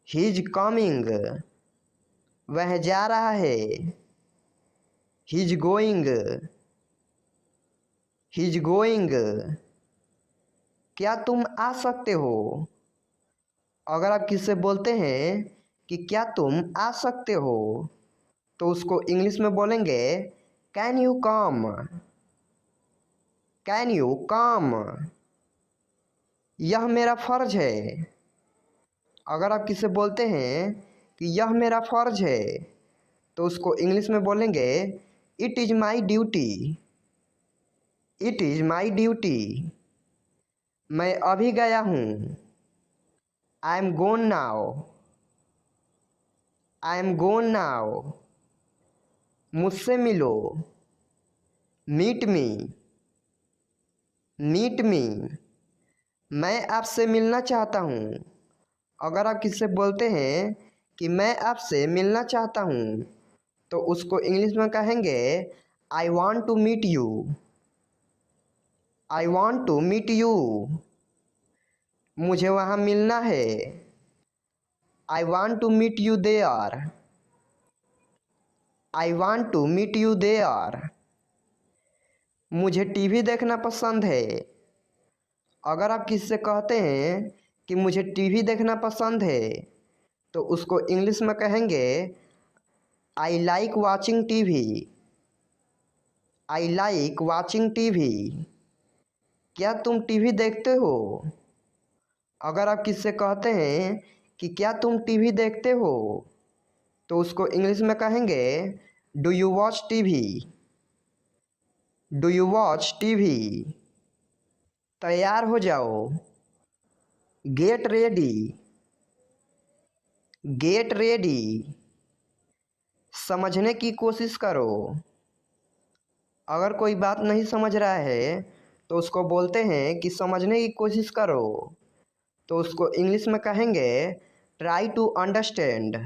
he is coming. वह जा रहा है, he is going, he is going. क्या तुम आ सकते हो, अगर आप किसी से बोलते हैं कि क्या तुम आ सकते हो तो उसको इंग्लिश में बोलेंगे can you come, can you come. यह मेरा फ़र्ज है, अगर आप किसी से बोलते हैं कि यह मेरा फ़र्ज है तो उसको इंग्लिश में बोलेंगे it is my duty, it is my duty. मैं अभी गया हूँ, I M gone now, I M gone now. मुझसे मिलो, मीट मी, मीट मी, मैं आपसे मिलना चाहता हूँ। अगर आप किसी से बोलते हैं कि मैं आपसे मिलना चाहता हूँ तो उसको इंग्लिश में कहेंगे I want to meet you, I want to meet you. मुझे वहाँ मिलना है, I want to meet you there, I want to meet you there. मुझे टीवी देखना पसंद है। अगर आप किसी से कहते हैं कि मुझे टीवी देखना पसंद है तो उसको इंग्लिश में कहेंगे I like watching TV, I like watching TV. क्या तुम टीवी देखते हो? अगर आप किसी से कहते हैं कि क्या तुम टीवी देखते हो तो उसको इंग्लिश में कहेंगे do you watch TV, do you watch TV. तैयार हो जाओ, गेट रेडी, गेट रेडी। समझने की कोशिश करो। अगर कोई बात नहीं समझ रहा है तो उसको बोलते हैं कि समझने की कोशिश करो तो उसको इंग्लिश में कहेंगे try to understand,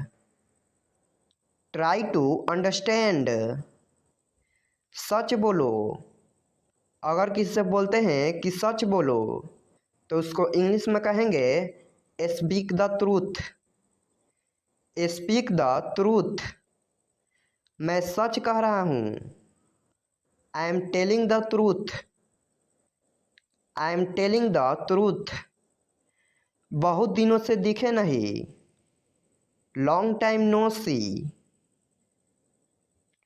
try to understand. सच बोलो। अगर किसी से बोलते हैं कि सच बोलो तो उसको इंग्लिश में कहेंगे speak the truth, speak the truth. मैं सच कह रहा हूँ, I am telling the truth, I am telling the truth. बहुत दिनों से दिखे नहीं, लॉन्ग टाइम नो सी,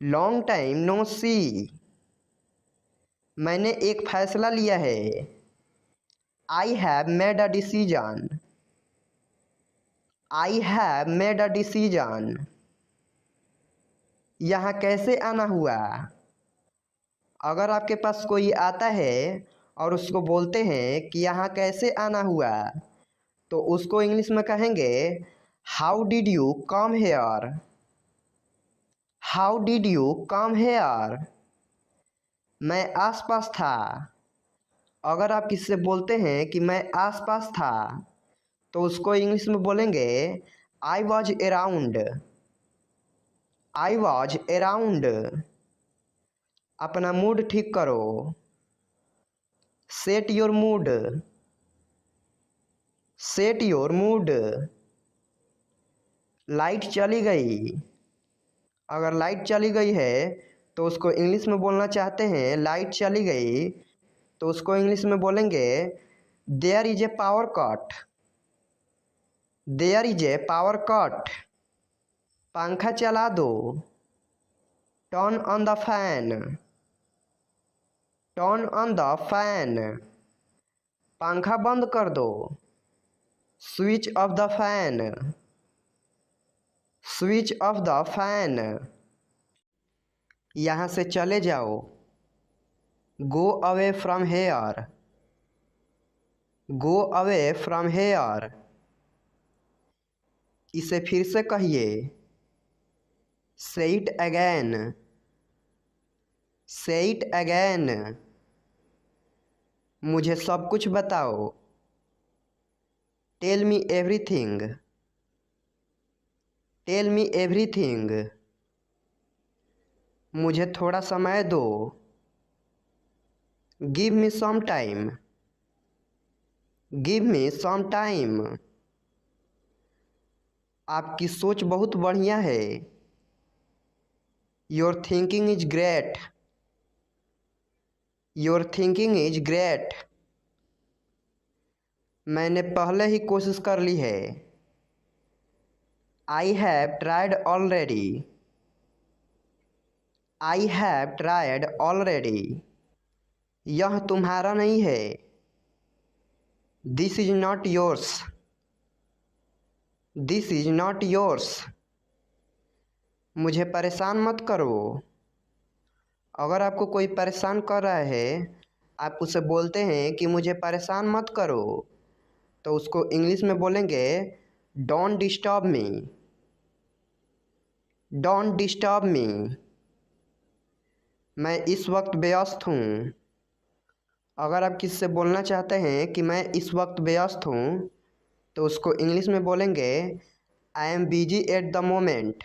लॉन्ग टाइम नो सी। मैंने एक फैसला लिया है, I have made a decision, I have made a decision. यहाँ कैसे आना हुआ? अगर आपके पास कोई आता है और उसको बोलते हैं कि यहाँ कैसे आना हुआ तो उसको इंग्लिश में कहेंगे how did you come here, how did you come here. मैं आसपास था। अगर आप किसी से बोलते हैं कि मैं आसपास था तो उसको इंग्लिश में बोलेंगे I was around, I was around. अपना मूड ठीक करो, set your mood, set your mood. Light चली गई। अगर लाइट चली गई है तो उसको इंग्लिश में बोलना चाहते हैं लाइट चली गई तो उसको इंग्लिश में बोलेंगे there is a power cut, there is a power cut. पंखा चला दो, turn on the fan, turn on the fan. पंखा बंद कर दो, switch off the fan, switch off the fan. यहाँ से चले जाओ, go away from here, go away from here. इसे फिर से कहिए, say it again, say it again. मुझे सब कुछ बताओ, tell me everything, tell me everything. मुझे थोड़ा समय दो, give me some time, give me some time. आपकी सोच बहुत बढ़िया है, your thinking is great, your thinking is great. मैंने पहले ही कोशिश कर ली है, I have tried already, I have tried already. यह तुम्हारा नहीं है, this is not yours, this is not yours. मुझे परेशान मत करो। अगर आपको कोई परेशान कर रहा है आप उसे बोलते हैं कि मुझे परेशान मत करो तो उसको इंग्लिश में बोलेंगे don't disturb me, don't disturb मी। मैं इस वक्त व्यस्त हूँ। अगर आप किसी से बोलना चाहते हैं कि मैं इस वक्त व्यस्त हूँ, तो उसको इंग्लिश में बोलेंगे I am busy at the moment.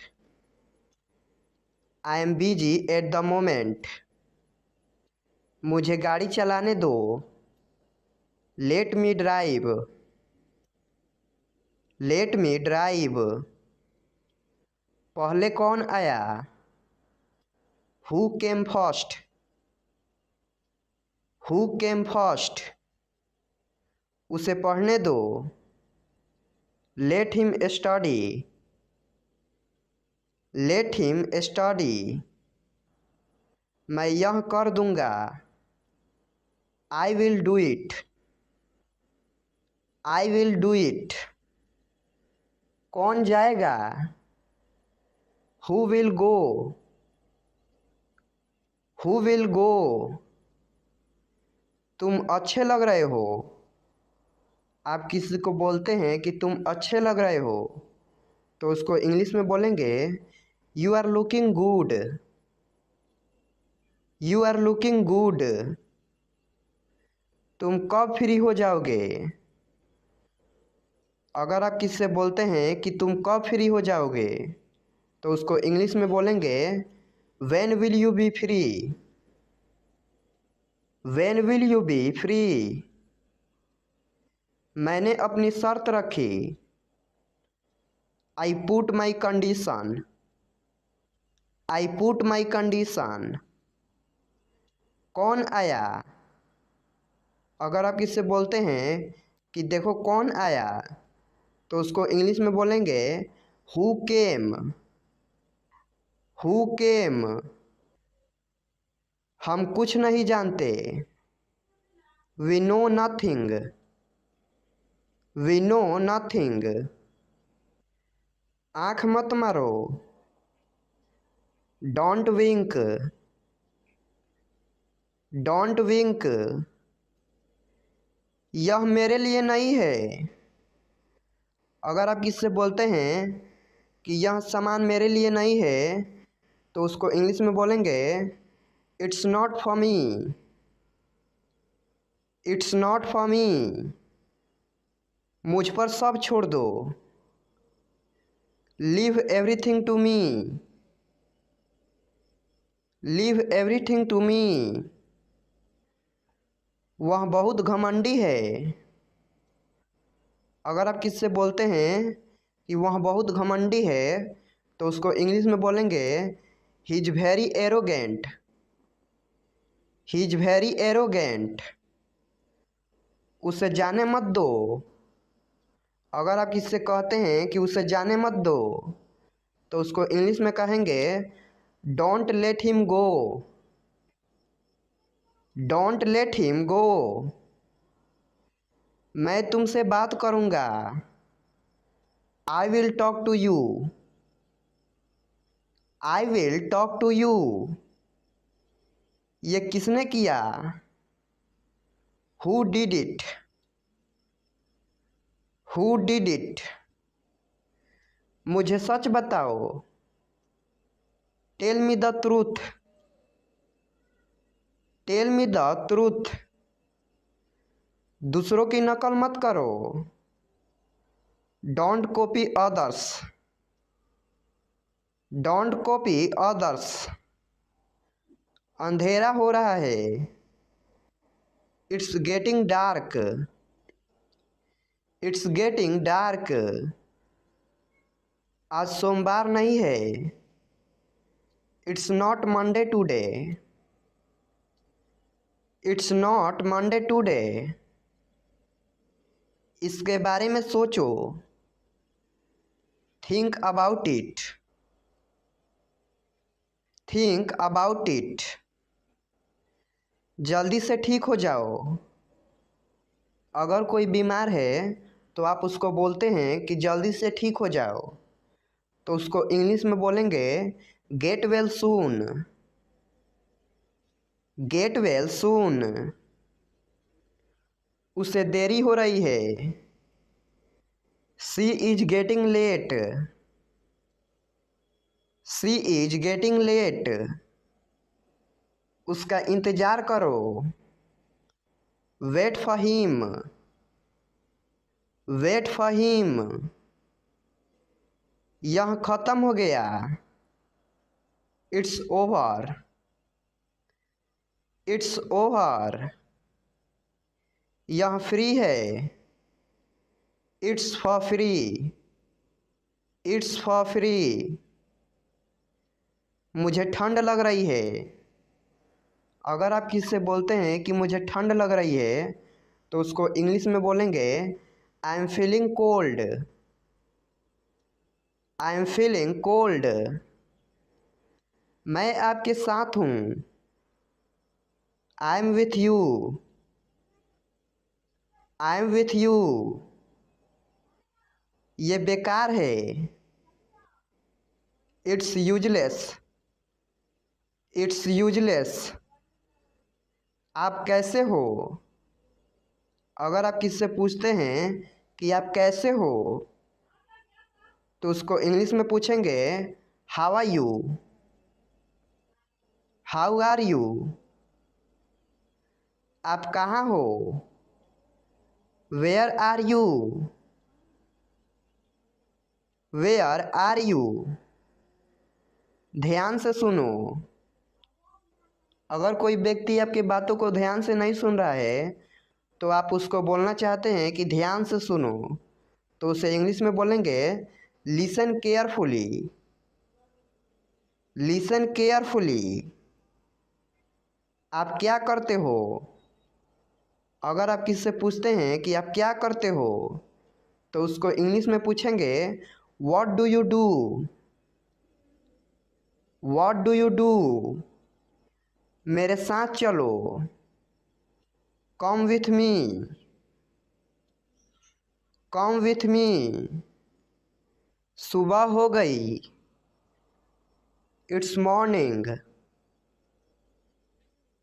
I am busy at the moment. मुझे गाड़ी चलाने दो। Let me drive. Let me drive. पहले कौन आया? Who came first. Who came first. उसे पढ़ने दो। Let him study. Let him study. मैं यह कर दूंगा। I will do it. I will do it. कौन जाएगा? Who will go. Who will go. तुम अच्छे लग रहे हो। आप किसी को बोलते हैं कि तुम अच्छे लग रहे हो, तो उसको इंग्लिश में बोलेंगे you are looking good. You are looking good. तुम कब फ्री हो जाओगे? अगर आप किसी से बोलते हैं कि तुम कब फ्री हो जाओगे, तो उसको इंग्लिश में बोलेंगे when will you B free. When will you B free. मैंने अपनी शर्त रखी। I put my condition. I put my condition. कौन आया? अगर आप किससे बोलते हैं कि देखो कौन आया, तो उसको इंग्लिश में बोलेंगे हु केम। Who came. हम कुछ नहीं जानते। We know nothing. We know nothing. आँख मत मारो। Don't wink. Don't wink. यह मेरे लिए नहीं है। अगर आप किससे बोलते हैं कि यह सामान मेरे लिए नहीं है, तो उसको इंग्लिश में बोलेंगे it's not for me. It's not for me. मुझ पर सब छोड़ दो। Leave everything to me. Leave everything to me. वह बहुत घमंडी है। अगर आप किससे बोलते हैं कि वह बहुत घमंडी है, तो उसको इंग्लिश में बोलेंगे he is very arrogant. He is very arrogant. उसे जाने मत दो। अगर आप किससे कहते हैं कि उसे जाने मत दो, तो उसको इंग्लिश में कहेंगे don't let him go. Don't let him go. मैं तुमसे बात करूँगा। I will talk to you. I will talk to you. ये किसने किया? Who did it. Who did it. मुझे सच बताओ। Tell me the truth. Tell me the truth. दूसरों की नकल मत करो। Don't copy others. Don't copy others. अंधेरा हो रहा है। It's getting dark. It's getting dark. आज सोमवार नहीं है। It's not Monday today. It's not Monday today. इसके बारे में सोचो। Think about it. Think about it. जल्दी से ठीक हो जाओ। अगर कोई बीमार है, तो आप उसको बोलते हैं कि जल्दी से ठीक हो जाओ, तो उसको इंग्लिश में बोलेंगे get well soon. Get well soon. उसे देरी हो रही है। She is getting late. She is getting late. उसका इंतज़ार करो। Wait for him. Wait for him. यह ख़त्म हो गया। It's over. It's over. यह फ्री है। It's for free. It's for free. मुझे ठंड लग रही है। अगर आप किसी से बोलते हैं कि मुझे ठंड लग रही है तो उसको इंग्लिश में बोलेंगे I am feeling cold. I am feeling cold. मैं आपके साथ हूँ। I am with you. I am with you. ये बेकार है। It's useless. It's useless. आप कैसे हो। अगर आप किसी से पूछते हैं कि आप कैसे हो तो उसको इंग्लिश में पूछेंगे how are you. How are you. आप कहाँ हो। Where are you. Where are you. ध्यान से सुनो। अगर कोई व्यक्ति आपकी बातों को ध्यान से नहीं सुन रहा है तो आप उसको बोलना चाहते हैं कि ध्यान से सुनो तो उसे इंग्लिश में बोलेंगे लिसन केयरफुली। Listen carefully. आप क्या करते हो। अगर आप किसी से पूछते हैं कि आप क्या करते हो तो उसको इंग्लिश में पूछेंगे what do you do. What do you do. मेरे साथ चलो। कम विथ मी। कम विथ मी। सुबह हो गई। It's morning.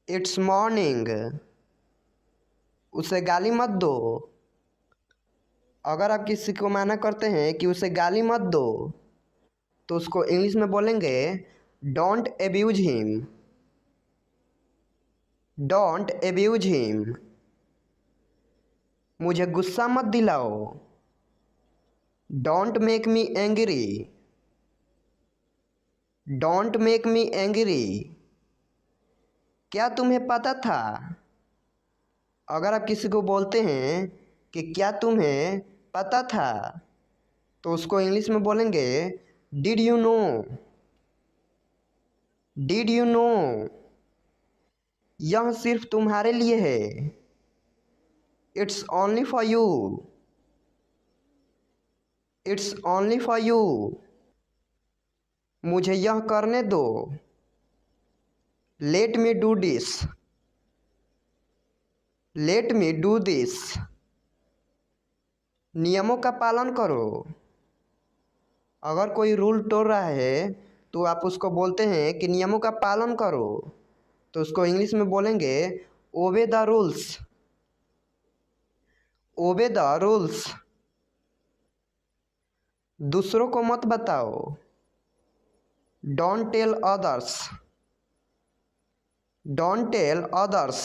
It's morning. उसे गाली मत दो। अगर आप किसी को मना करते हैं कि उसे गाली मत दो तो उसको इंग्लिश में बोलेंगे don't abuse him. Don't abuse him. मुझे गुस्सा मत दिलाओ। Don't make me angry. Don't make me angry. क्या तुम्हें पता था। अगर आप किसी को बोलते हैं कि क्या तुम्हें पता था तो उसको इंग्लिश में बोलेंगे did you know. Did you no. यह सिर्फ तुम्हारे लिए है। It's only for you. It's only for you. मुझे यह करने दो। Let me do this. Let me do this. नियमों का पालन करो। अगर कोई रूल तोड़ रहा है तो आप उसको बोलते हैं कि नियमों का पालन करो तो उसको इंग्लिश में बोलेंगे obey the rules. Obey the rules. दूसरों को मत बताओ। Don't tell others. Don't tell others.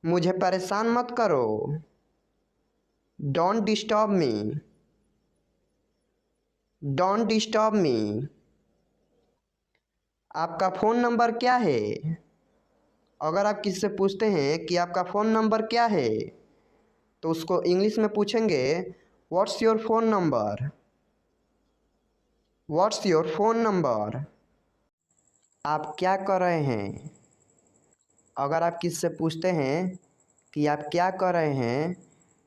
मुझे परेशान मत करो। Don't disturb me. Don't disturb me. आपका फ़ोन नंबर क्या है। अगर आप किसी से पूछते हैं कि आपका फ़ोन नंबर क्या है तो उसको इंग्लिश में पूछेंगे what's your phone number. What's your phone number. आप क्या कर रहे हैं। अगर आप किसी से पूछते हैं कि आप क्या कर रहे हैं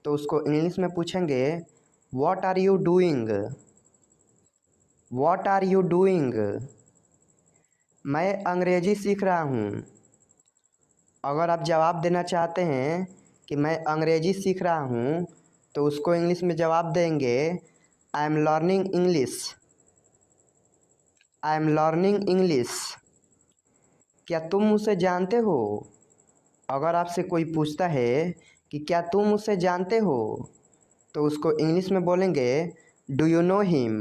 तो उसको इंग्लिश में पूछेंगे what are you doing. What are you doing. मैं अंग्रेज़ी सीख रहा हूँ। अगर आप जवाब देना चाहते हैं कि मैं अंग्रेज़ी सीख रहा हूँ तो उसको इंग्लिश में जवाब देंगे I am learning English. I am learning English. क्या तुम उसे जानते हो। अगर आपसे कोई पूछता है कि क्या तुम उसे जानते हो तो उसको इंग्लिश में बोलेंगे do you know him.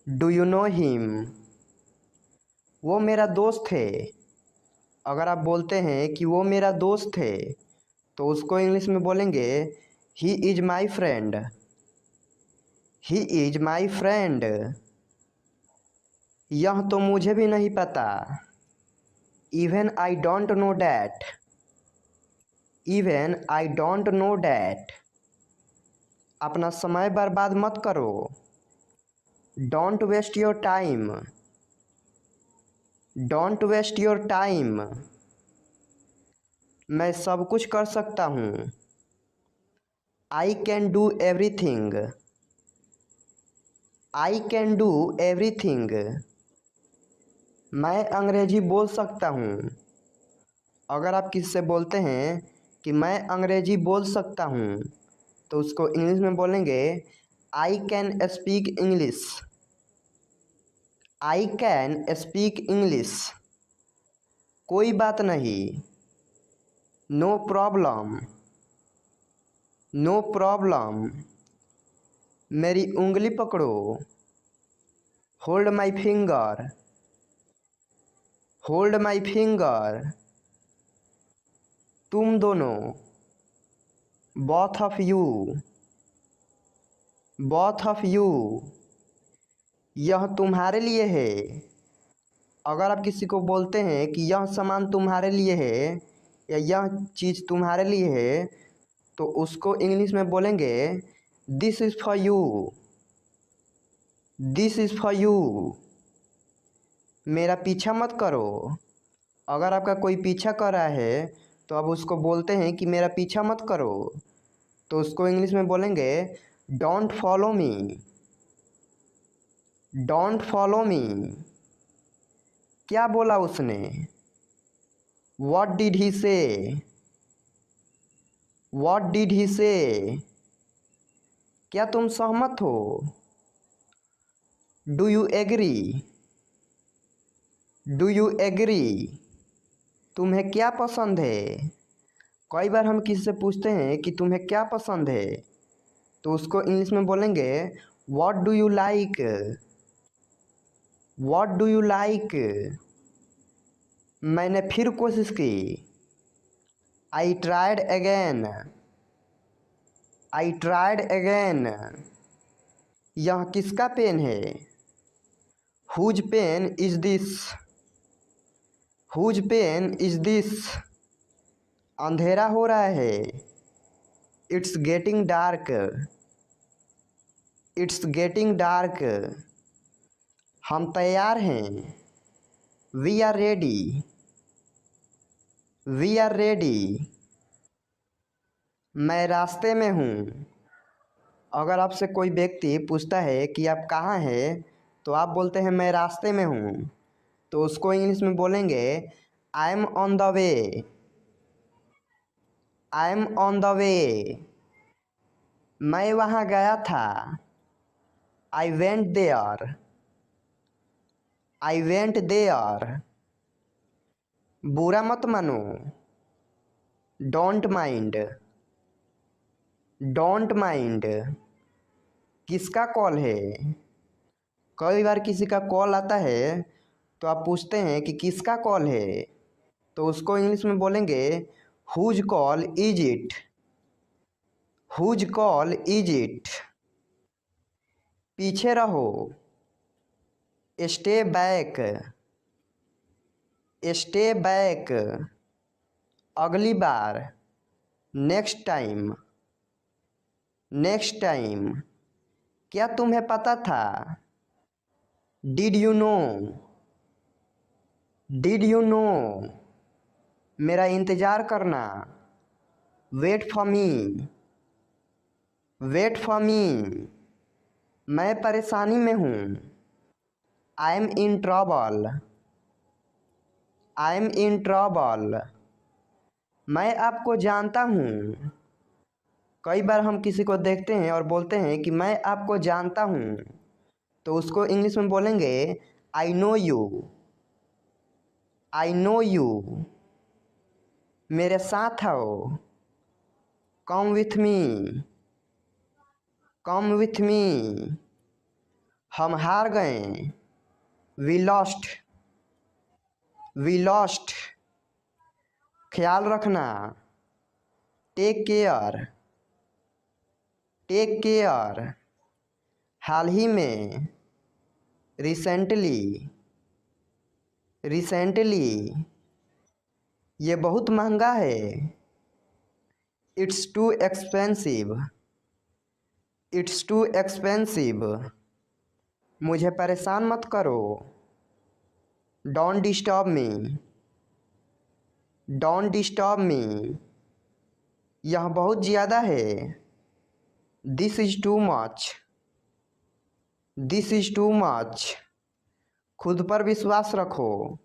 Do you know him. वो मेरा दोस्त है। अगर आप बोलते हैं कि वो मेरा दोस्त है तो उसको इंग्लिश में बोलेंगे he is my friend. He is my friend. यह तो मुझे भी नहीं पता। Even I don't know that. Even I don't know that. अपना समय बर्बाद मत करो। Don't waste your time. Don't waste your time. मैं सब कुछ कर सकता हूँ। I can do everything. I can do everything. मैं अंग्रेजी बोल सकता हूँ। अगर आप किसी से बोलते हैं कि मैं अंग्रेजी बोल सकता हूँ तो उसको इंग्लिश में बोलेंगे I can speak English. I can speak English. कोई बात नहीं। No problem. No problem. मेरी उंगली पकड़ो। Hold my finger. Hold my finger. तुम दोनों। Both of you. Both of you. यह तुम्हारे लिए है। अगर आप किसी को बोलते हैं कि यह सामान तुम्हारे लिए है या यह चीज़ तुम्हारे लिए है तो उसको इंग्लिश में बोलेंगे this is for you. This is for you. मेरा पीछा मत करो। अगर आपका कोई पीछा कर रहा है तो आप उसको बोलते हैं कि मेरा पीछा मत करो तो उसको इंग्लिश में बोलेंगे don't follow me. Don't follow me. क्या बोला उसने? व्हाट डिड ही से? व्हाट डिड ही से? क्या तुम सहमत हो? Do you agree? Do you agree? तुम्हें क्या पसंद है? कई बार हम किसी से पूछते हैं कि तुम्हें क्या पसंद है तो उसको इंग्लिश में बोलेंगे what do you like? What do you like? मैंने फिर कोशिश की। I tried again. I tried again. यह किसका पेन है? Whose pen is this? Whose pen is this? अंधेरा हो रहा है। It's getting dark. It's getting dark. हम तैयार हैं। We are ready. We are ready. मैं रास्ते में हूँ। अगर आपसे कोई व्यक्ति पूछता है कि आप कहाँ हैं तो आप बोलते हैं मैं रास्ते में हूँ तो उसको इंग्लिश में बोलेंगे I am on the way. I am on the way. मैं वहाँ गया था। I went there. I went there. बुरा मत मानो। Don't mind. Don't mind. किसका कॉल है? कई बार किसी का कॉल आता है तो आप पूछते हैं कि किसका कॉल है तो उसको इंग्लिश में बोलेंगे whose call is it? Whose call is it? पीछे रहो। Stay back. Stay back. अगली बार। Next time. Next time. क्या तुम्हें पता था? Did you know? Did you know? मेरा इंतज़ार करना। Wait for me. Wait for me. मैं परेशानी में हूँ। I am in trouble. I am in trouble. मैं आपको जानता हूँ। कई बार हम किसी को देखते हैं और बोलते हैं कि मैं आपको जानता हूँ तो उसको इंग्लिश में बोलेंगे I know you. I know you. मेरे साथ आओ। Come with me. Come with me. हम हार गए। We lost. वी लॉस्ट, ख्याल रखना। टेक केयर, टेक केयर, हाल ही में। रिसेंटली, रिसेंटली, ये बहुत महंगा है। It's too expensive, it's too expensive, मुझे परेशान मत करो। Don't disturb me, don't disturb me, यह बहुत ज़्यादा है। This is too much, this is too much, खुद पर विश्वास रखो।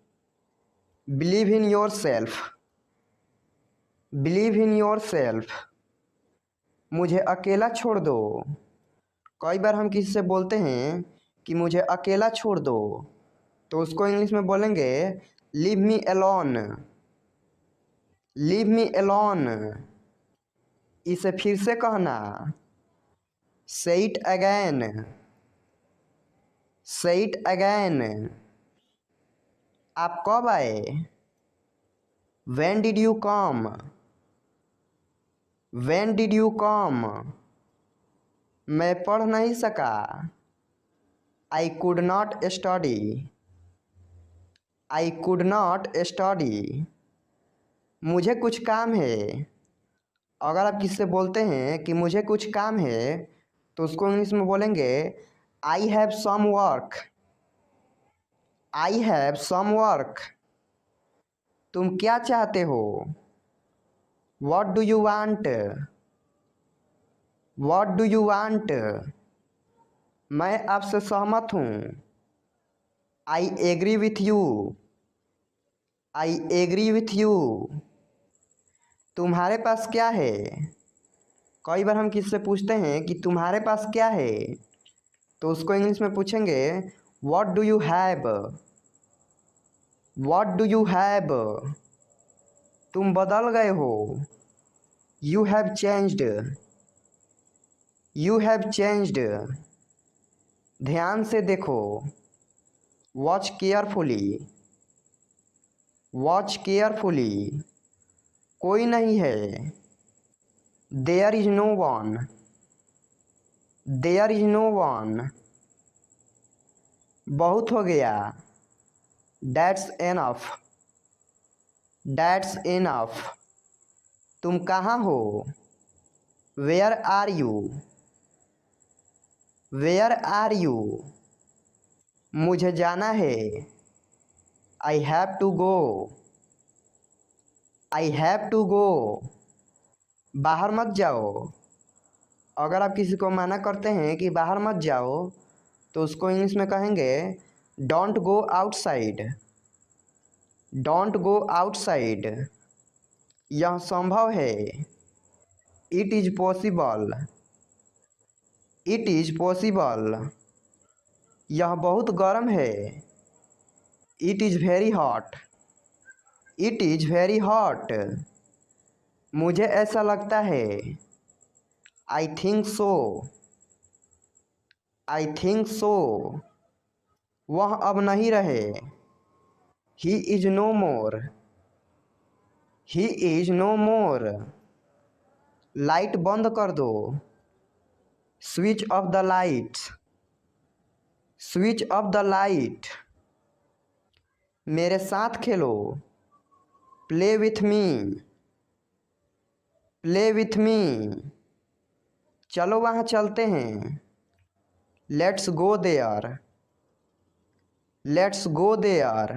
Believe in your self, believe in your self, मुझे अकेला छोड़ दो। कई बार हम किसी से बोलते हैं कि मुझे अकेला छोड़ दो, तो उसको इंग्लिश में बोलेंगे leave me alone, leave me alone. इसे फिर से कहना, से it again, say it again. आप कब आए? When did you come, when did you come. मैं पढ़ नहीं सका। I could not study, I could not study, मुझे कुछ काम है। अगर आप किसी से बोलते हैं कि मुझे कुछ काम है, तो उसको इंग्लिश में बोलेंगे I have some work, I have some work. तुम क्या चाहते हो? What do you want, what do you want. मैं आपसे सहमत हूँ। I agree with you, I agree with you. तुम्हारे पास क्या है? कई बार हम किसी से पूछते हैं कि तुम्हारे पास क्या है, तो उसको इंग्लिश में पूछेंगे what do you have, what do you have. तुम बदल गए हो। You have changed, you have changed. ध्यान से देखो। वॉच केयरफुली, वॉच केयरफुली, कोई नहीं है। There is no one, there is no one, बहुत हो गया। That's enough, that's enough. तुम कहाँ हो? Where are you, where are you. मुझे जाना है। I have to go, I have to go. बाहर मत जाओ। अगर आप किसी को मना करते हैं कि बाहर मत जाओ, तो उसको इंग्लिश में कहेंगे don't go outside, don't go outside. यह संभव है। It is possible, it is possible. यह बहुत गर्म है। It is very hot, it is very hot. मुझे ऐसा लगता है। I think so, I think so. वह अब नहीं रहे। He is no more, he is no more. Light बंद कर दो। Switch off the lights, switch off the light. मेरे साथ खेलो। Play with me, play with me. चलो वहाँ चलते हैं। Let's go there, let's go there.